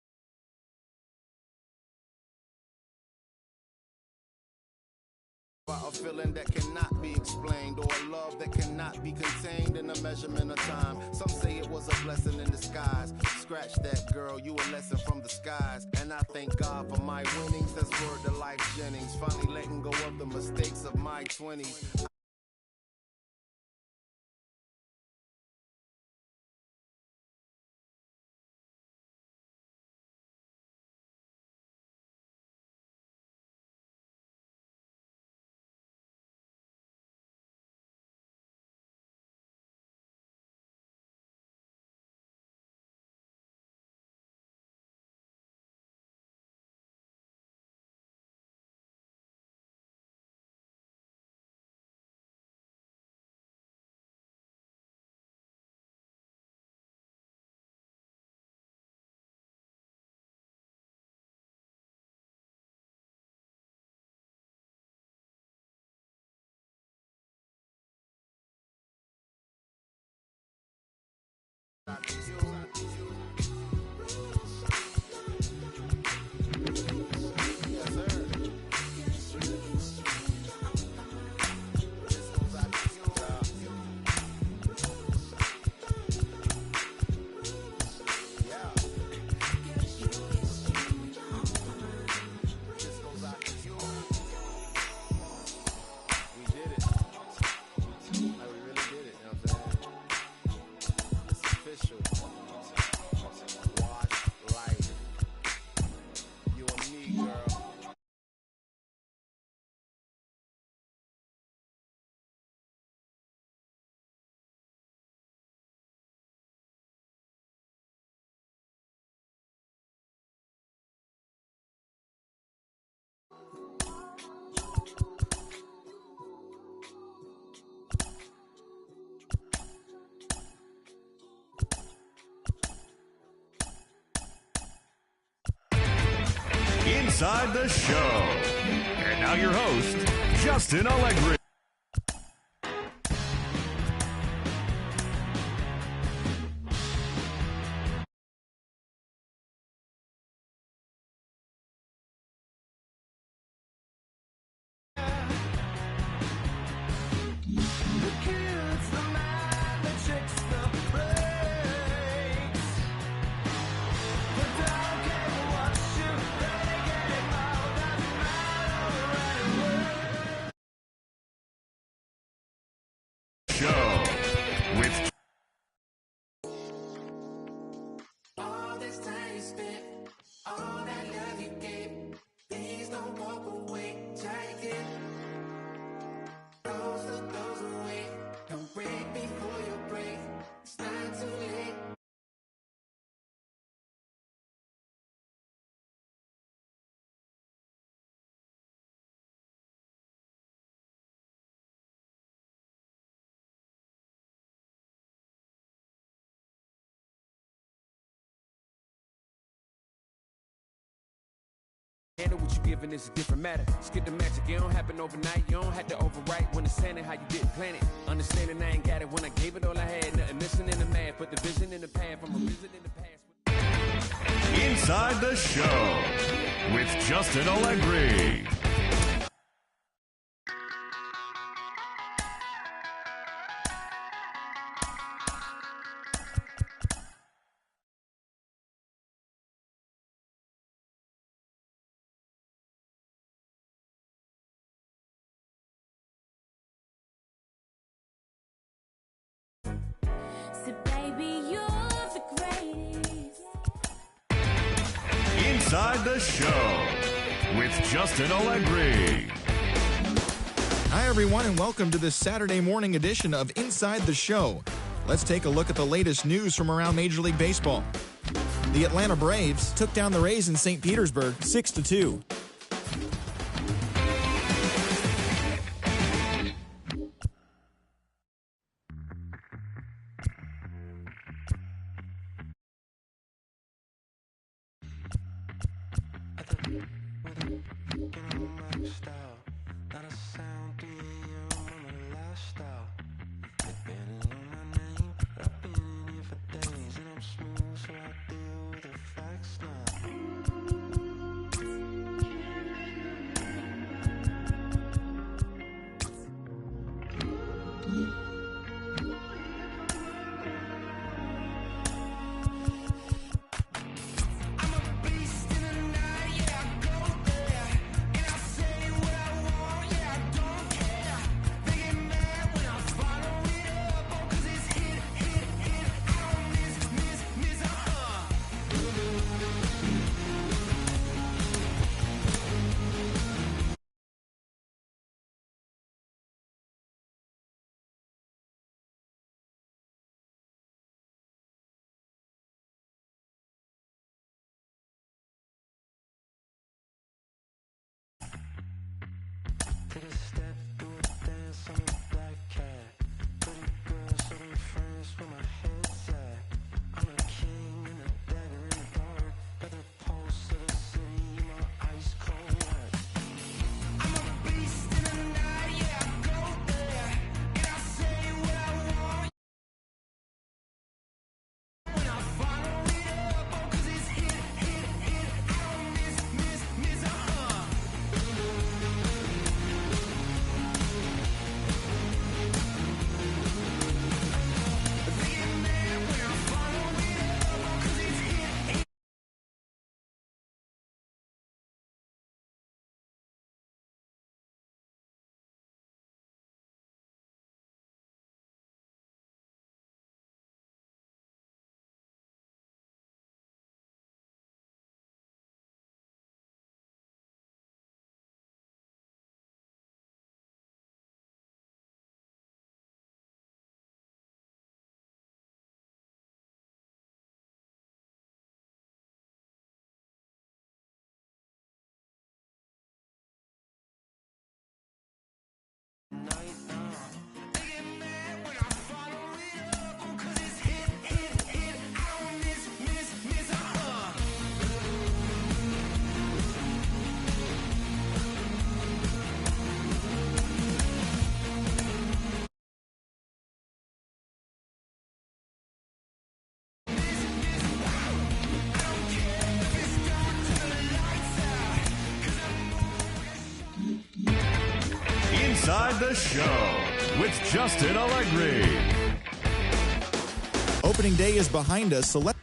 A feeling that cannot be explained. explained, or a love that cannot be contained in a measurement of time. Some say it was a blessing in disguise. Scratch that, girl, you a lesson from the skies. And I thank God for my winnings. That's word to Life Jennings. Finally letting go of the mistakes of my 20s. Inside the Show. And now your host, Justin Allegri. Handle what you giving is a different matter. Skip the magic, it don't happen overnight. You don't have to overwrite when it's saying how you didn't plan it. Understanding I ain't got it when I gave it all I had. Nothing missing in the math, but the vision in the path. I'm a vision in the past. Inside the Show with Justin Allegri. Inside the Show with Justin Allegri. Hi, everyone, and welcome to this Saturday morning edition of Inside the Show. Let's take a look at the latest news from around Major League Baseball. The Atlanta Braves took down the Rays in St. Petersburg 6-2. Inside the Show with Justin Allegri. Opening day is behind us, so let's...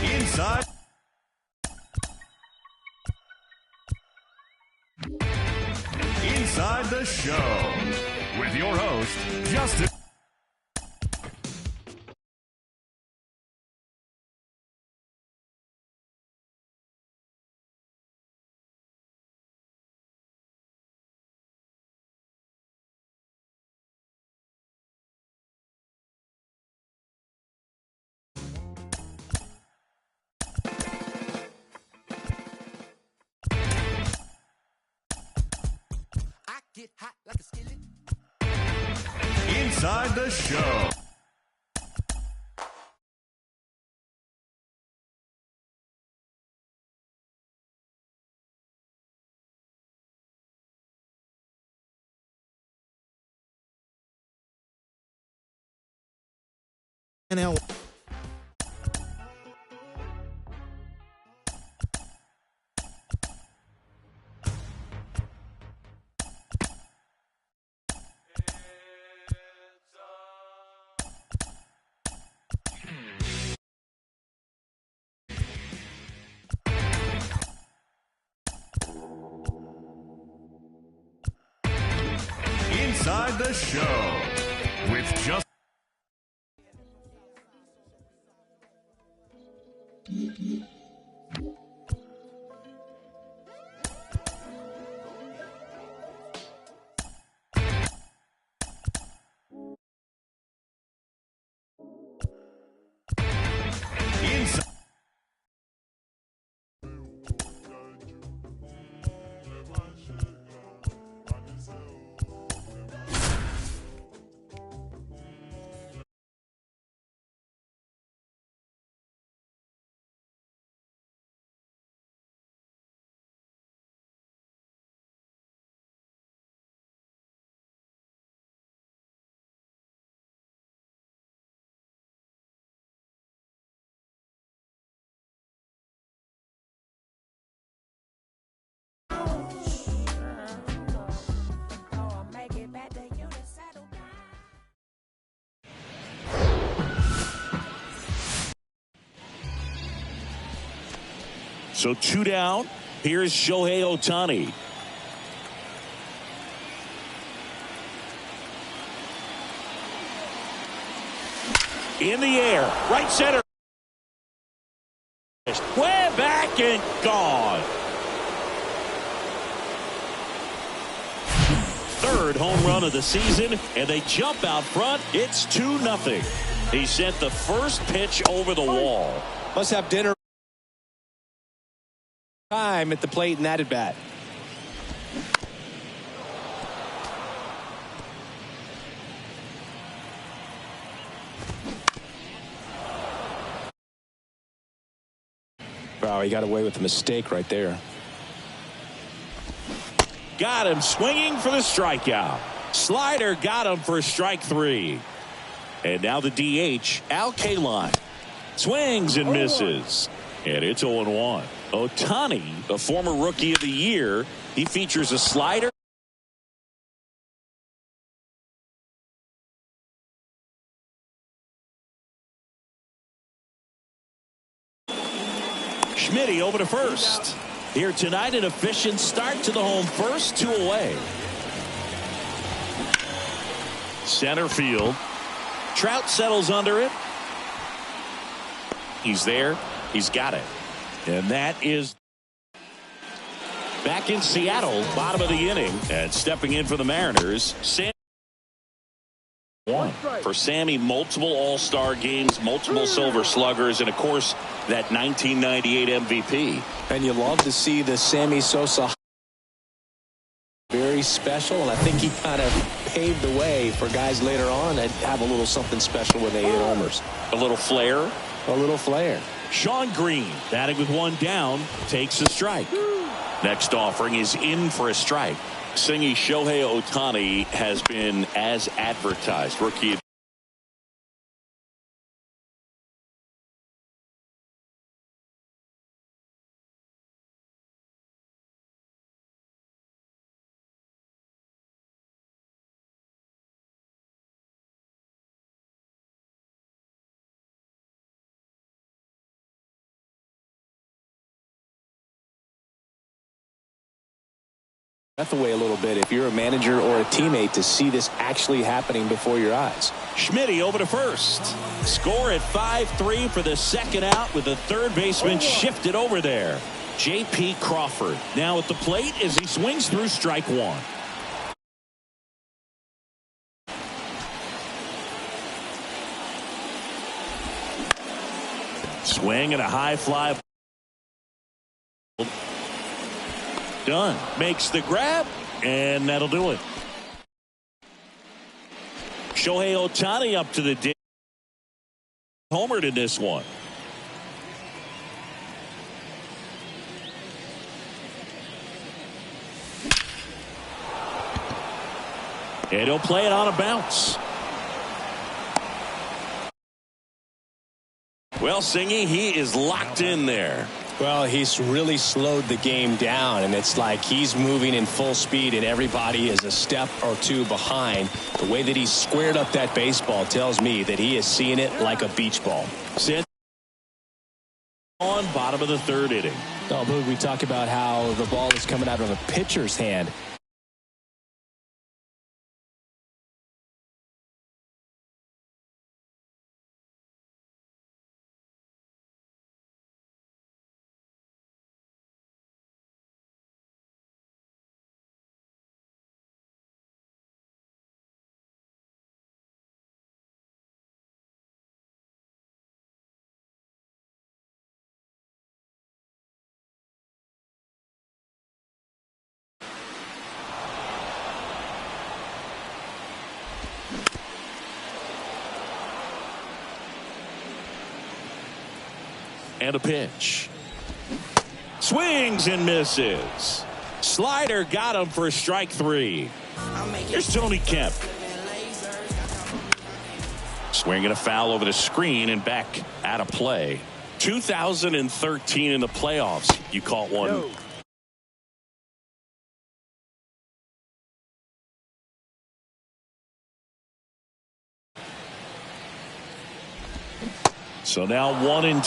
Inside the Show with your host, Justin. Get hot like a skillet. Inside the Show. NL. Inside the Show with just... Inside... So 2 down. Here's Shohei Ohtani. In the air, right center. Way back and gone. Third home run of the season, and they jump out front. It's 2-0. He sent the first pitch over the wall. Must have dinner time at the plate and that at bat. Wow, he got away with a mistake right there. Got him swinging for the strikeout. Slider got him for strike 3. And now the DH, Al Kaline. Swings and misses. And it's 0-1. Ohtani, a former Rookie of the Year, he features a slider. Schmitty over to first. Here tonight, an efficient start to the home first, 2 away. Center field. Trout settles under it. He's there. He's got it. And that is back in Seattle, bottom of the inning. And stepping in for the Mariners, for Sammy, multiple All-Star games, multiple Silver Sluggers, and of course that 1998 MVP. And you love to see the Sammy Sosa very special, and I think he kind of paved the way for guys later on that have a little something special when they hit homers. A little flair. A little flair. Sean Green, batting with 1 down, takes a strike. Next offering is in for a strike. Singy, Shohei Ohtani has been as advertised. Rookie. Breath away a little bit if you're a manager or a teammate to see this actually happening before your eyes. Schmitty over to first. Score at 5-3 for the second out with the third baseman shifted over there. J.P. Crawford now at the plate as he swings through strike 1. Swing and a high fly. Done. Makes the grab, and that'll do it. Shohei Ohtani up to the dig. Homered in this one. And he'll play it on a bounce. Well, Singy, he is locked in there. Well, he's really slowed the game down, and it's like he's moving in full speed and everybody is a step or two behind. The way that he's squared up that baseball tells me that he is seeing it like a beach ball. On bottom of the third inning. Oh, Boog, we talk about how the ball is coming out of a pitcher's hand. And a pitch. Swings and misses. Slider got him for strike 3. Here's Tony Kemp. Swinging a foul over the screen and back out of play. 2013 in the playoffs. You caught one. No. So now 1-2.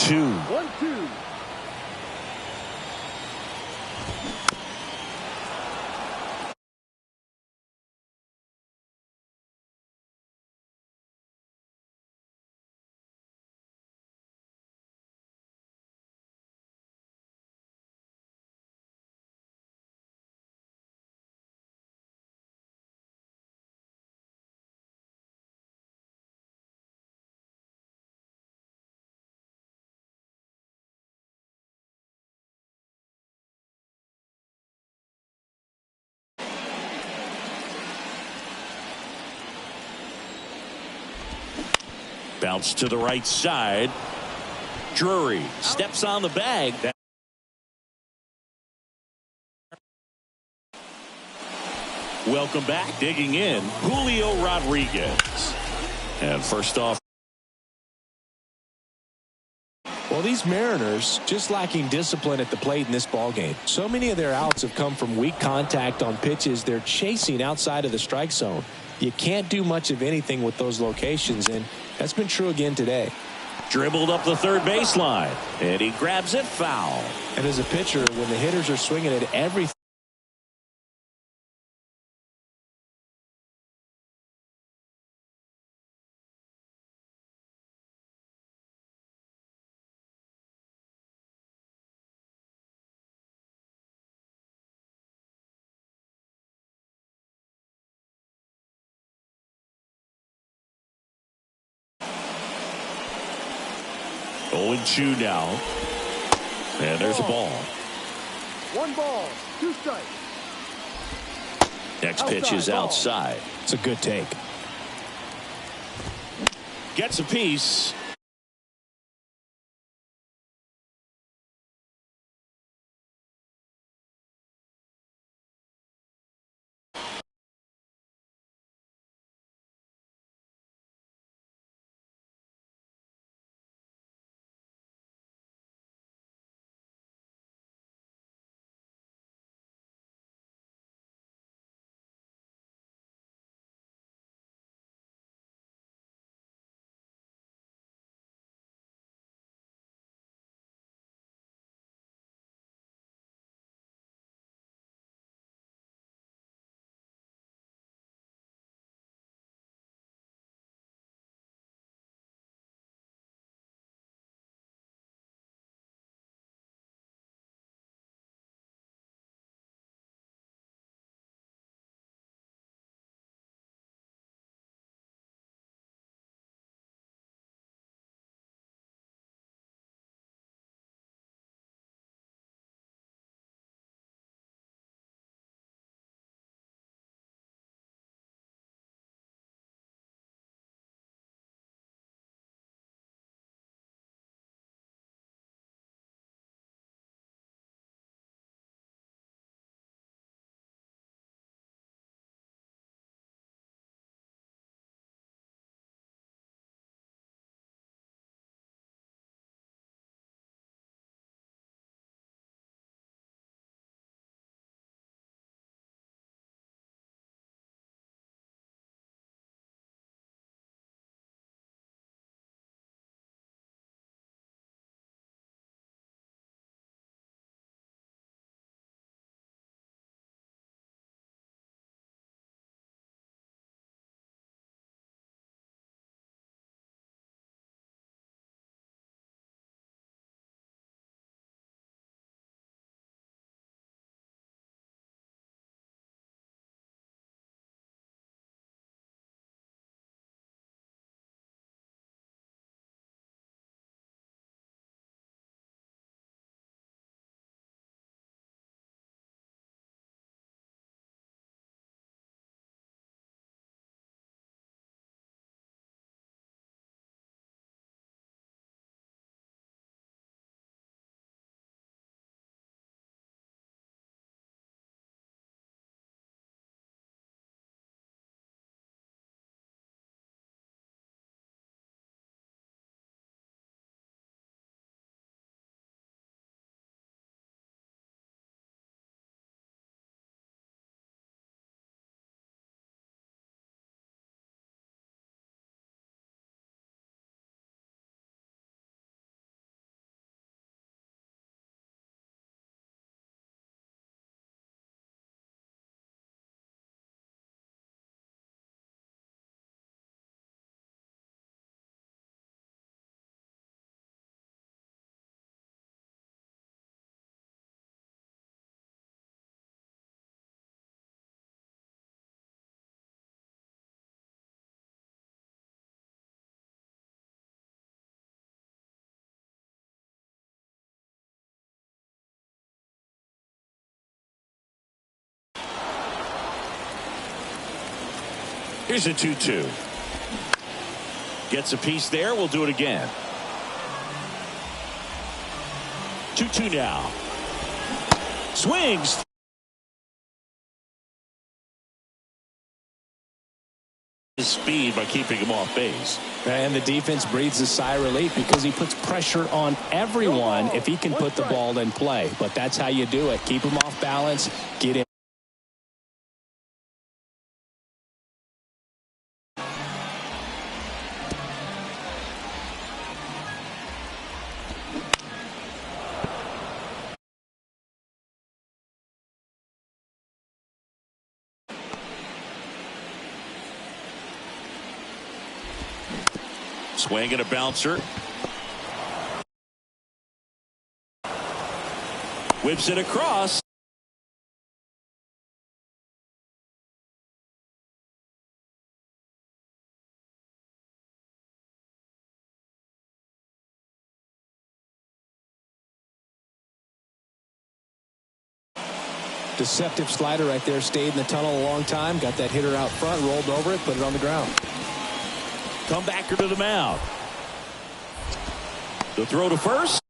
Bounce to the right side. Drury steps on the bag. Welcome back. Digging in, Julio Rodriguez. And first off. Well, these Mariners just lacking discipline at the plate in this ballgame. So many of their outs have come from weak contact on pitches they're chasing outside of the strike zone. You can't do much of anything with those locations, and that's been true again today. Dribbled up the third baseline, and he grabs it foul. And as a pitcher, when the hitters are swinging at everything, Oh, 0-2 now. And there's a ball. 1 ball, 2 strikes. Next pitch is outside. It's a good take. Gets a piece. Here's a 2-2. Gets a piece there. We'll do it again. 2-2 now. Swings. His speed by keeping him off base. And the defense breathes a sigh of relief because he puts pressure on everyone if he can put the ball in play. But that's how you do it. Keep him off balance. Get in. Swing and a bouncer. Whips it across. Deceptive slider right there. Stayed in the tunnel a long time. Got that hitter out front. Rolled over it. Put it on the ground. Comebacker to the mound. The throw to first.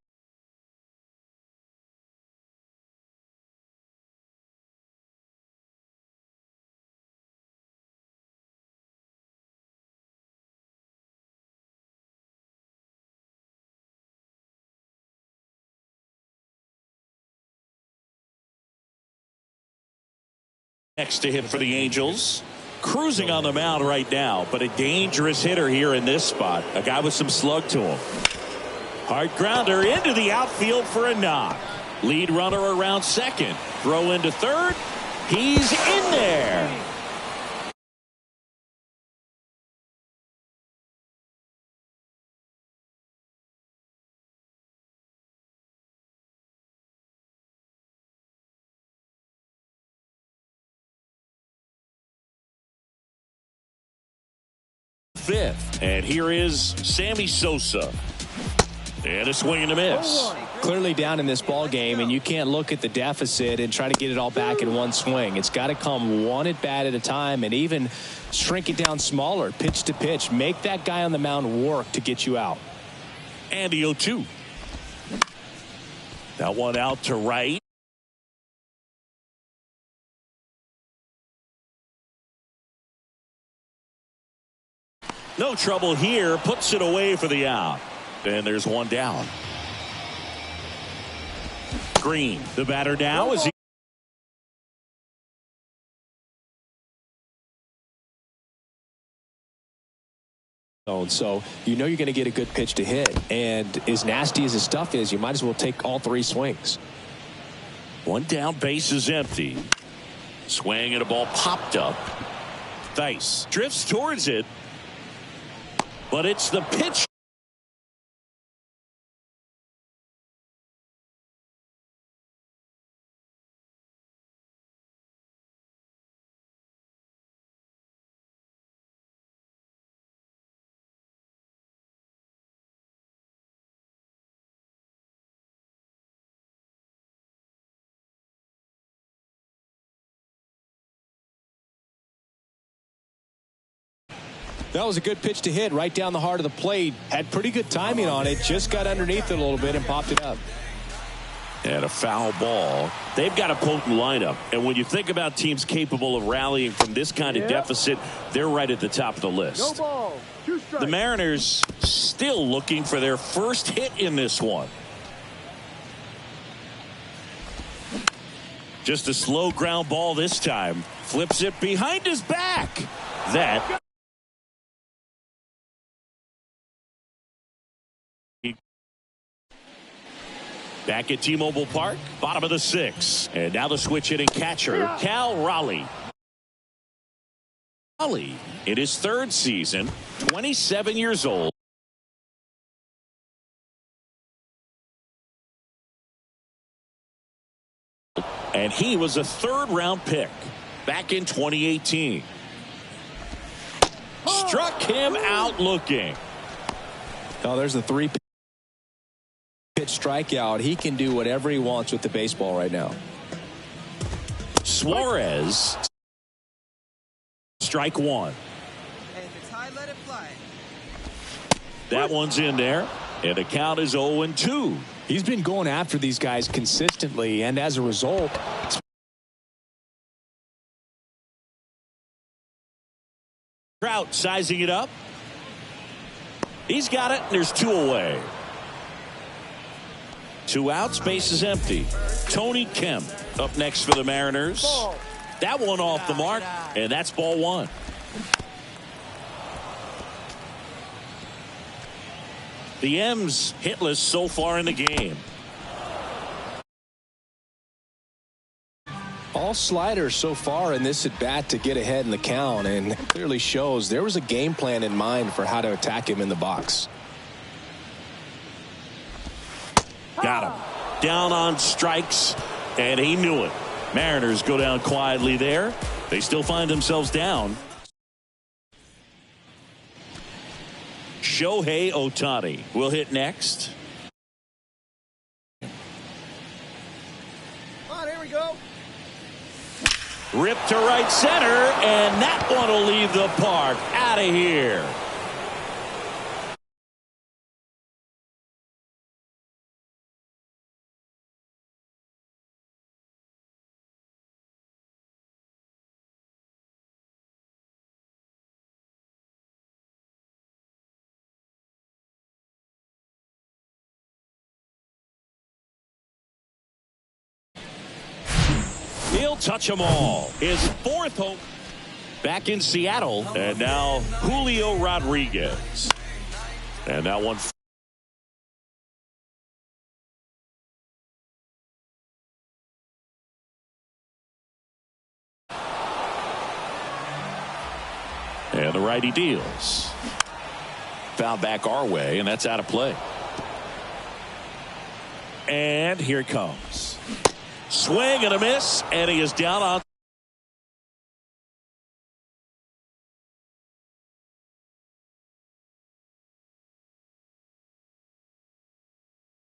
Next to hit for the Angels. Cruising on the mound right now, but a dangerous hitter here in this spot. A guy with some slug to him. Hard grounder into the outfield for a knock. Lead runner around second. Throw into third. He's in there. Fifth, and here is Sammy Sosa. And a swing and a miss. Clearly down in this ball game, and you can't look at the deficit and try to get it all back in one swing. It's got to come one at bat at a time, and even shrink it down smaller, pitch to pitch. Make that guy on the mound work to get you out. And the 0-2. That one out to right. No trouble here. Puts it away for the out. And there's one down. Green, the batter now is he. So you know you're going to get a good pitch to hit. And as nasty as his stuff is, you might as well take all three swings. One down, base is empty. Swing and a ball popped up. Thice drifts towards it. But it's the pitch. That was a good pitch to hit right down the heart of the plate. Had pretty good timing on it. Just got underneath it a little bit and popped it up. And a foul ball. They've got a potent lineup. And when you think about teams capable of rallying from this kind of deficit, they're right at the top of the list. No ball. 2 strikes. The Mariners still looking for their first hit in this one. Just a slow ground ball this time. Flips it behind his back. That. Back at T-Mobile Park, bottom of the 6th. And now the switch hitting catcher, Cal Raleigh. Raleigh, in his 3rd season, 27 years old. And he was a 3rd-round pick back in 2018. Struck him out looking. Oh, there's the 3 pitch strikeout. He can do whatever he wants with the baseball right now. Suarez. Strike 1. And if it's high, let it fly. That one's in there, and the count is 0-2. He's been going after these guys consistently, and as a result, Trout sizing it up. He's got it, and there's 2 away. 2 outs, base is empty. Tony Kemp up next for the Mariners. That one off the mark, and that's ball 1. The M's hitless so far in the game. all sliders so far in this at bat to get ahead in the count, and it clearly shows there was a game plan in mind for how to attack him in the box. Got him. Down on strikes, and he knew it. Mariners go down quietly there. They still find themselves down. Shohei Ohtani will hit next. Here we go. Ripped to right center, and that one will leave the park. Out of here. He'll touch them all. His fourth home back in Seattle. And now Julio Rodriguez. And that one. And the righty deals. Foul back our way, and that's out of play. And here it comes. Swing and a miss, and he is down on.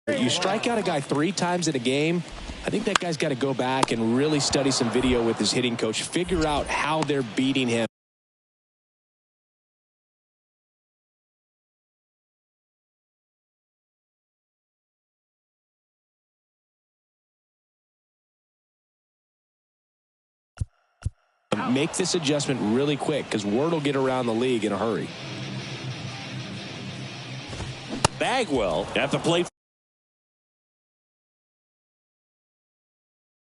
You strike out a guy 3 times in a game. I think that guy's got to go back and really study some video with his hitting coach, figure out how they're beating him. Make this adjustment really quick, because word will get around the league in a hurry. Bagwell at the plate.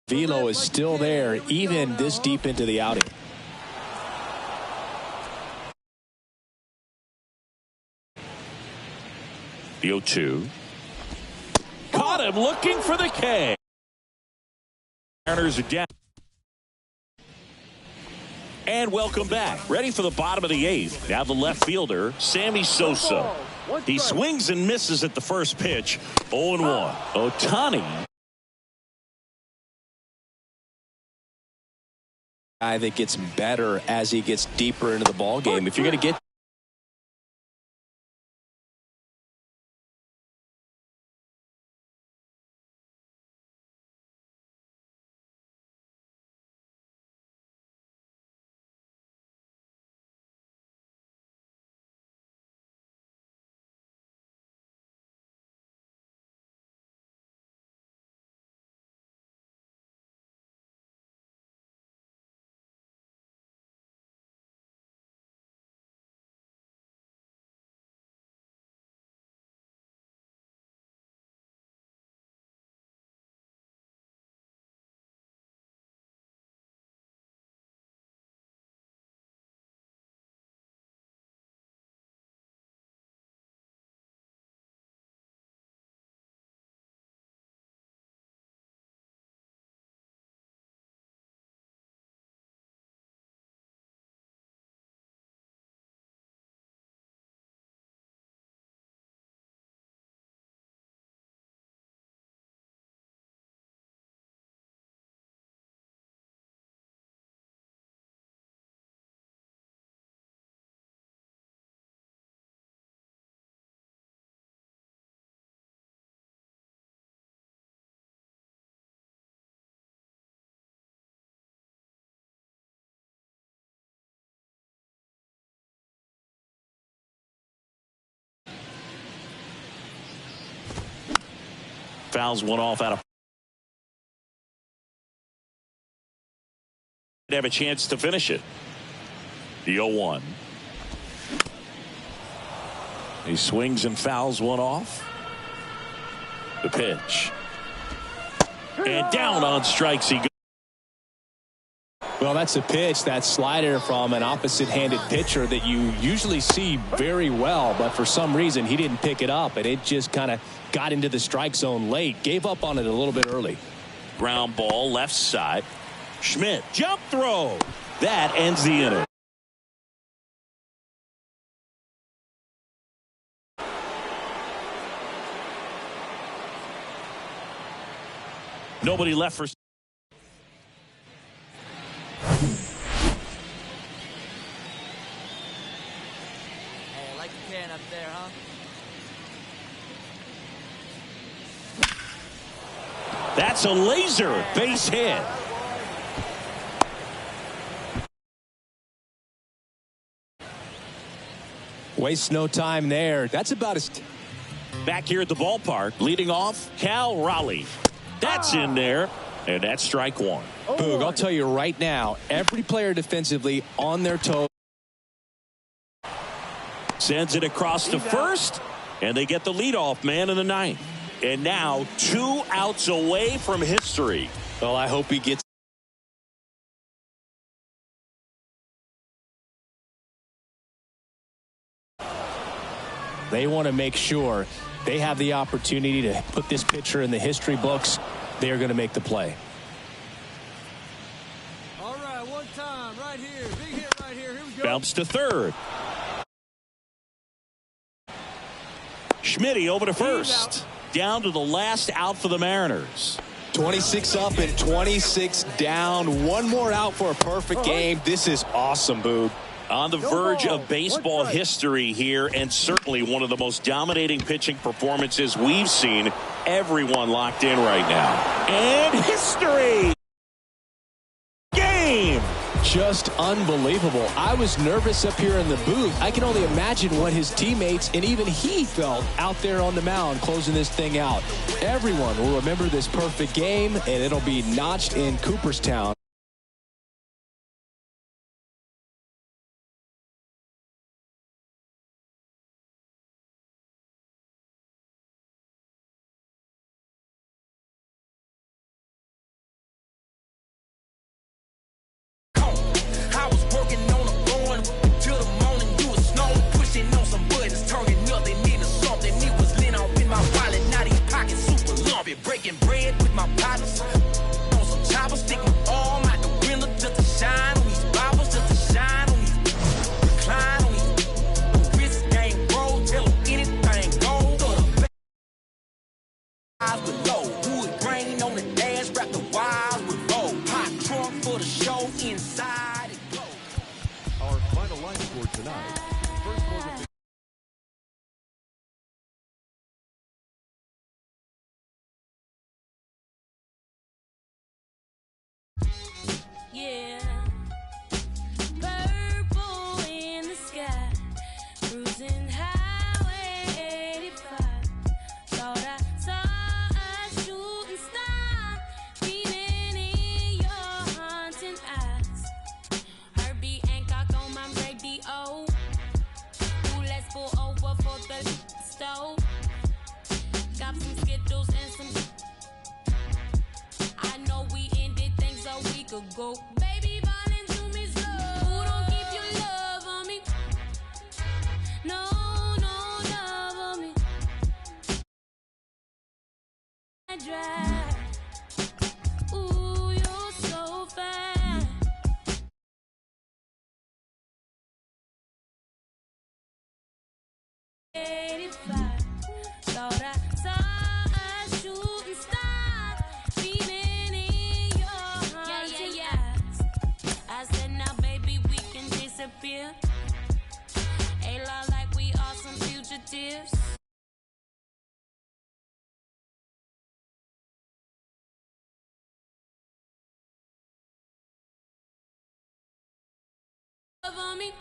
Velo is still there, even this deep into the outing. The 0-2. Caught him looking for the K. Mariners are down. And welcome back. Ready for the bottom of the 8th. Now the left fielder, Sammy Sosa. He swings and misses at the first pitch. 0-1. Ohtani. Guy that gets better as he gets deeper into the ball game. If you're going to get Fouls one off out of. Have a chance to finish it. The 0-1. He swings and fouls one off. The pitch. And down on strikes he goes. Well, that's a pitch, that slider from an opposite-handed pitcher that you usually see very well, but for some reason he didn't pick it up, and it just kind of got into the strike zone late. Gave up on it a little bit early. Ground ball left side. Schmidt, jump throw. That ends the inning. Nobody left for. Hey, I like the can up there, huh? That's a laser base hit. Waste no time there. That's about as. Back here at the ballpark, leading off, Cal Raleigh. That's in there, and that's strike one. Boog, I'll tell you right now, every player defensively on their toes. Sends it across to first, and they get the leadoff man in the ninth. And now 2 outs away from history. Well, I hope he gets. They want to make sure they have the opportunity to put this pitcher in the history books. They are going to make the play. All right, one time, right here. Big hit right here. Here we go. Bounce to third. Schmitty over to first. Down to the last out for the Mariners. 26 up and 26 down. One more out for a perfect game. This is awesome, Boog. On the verge of baseball history here, and certainly one of the most dominating pitching performances we've seen. Everyone locked in right now. And history! Game! Just unbelievable. I was nervous up here in the booth. I can only imagine what his teammates and even he felt out there on the mound closing this thing out. Everyone will remember this perfect game, and it'll be notched in Cooperstown. Breaking bread with my partners on some choppers, stick my arm out the window just to shine on these bobbers, just to shine on these, recline on these, wrist game roll, tell them anything go. Eyes with low wood grain on the dash, wrap the wires with gold. Hot trunk for the show, inside it go. Our final line score tonight. First Morgan. Yeah, purple in the sky, cruising highway 85. Thought I saw a shooting star beaming in your haunting eyes. Herbie Hancock on my radio. Ooh, let's pull over for the stove. Got some Skittles and some. I know we ended things a week ago. Baby, falling to me slow. Who don't keep your love on me? No, no love on me. I drive. Ooh, you're so fine. Thought I saw a shooting star beaming in your haunting eyes. I said, now baby, we can disappear. A lot like we are some fugitives. Love on me.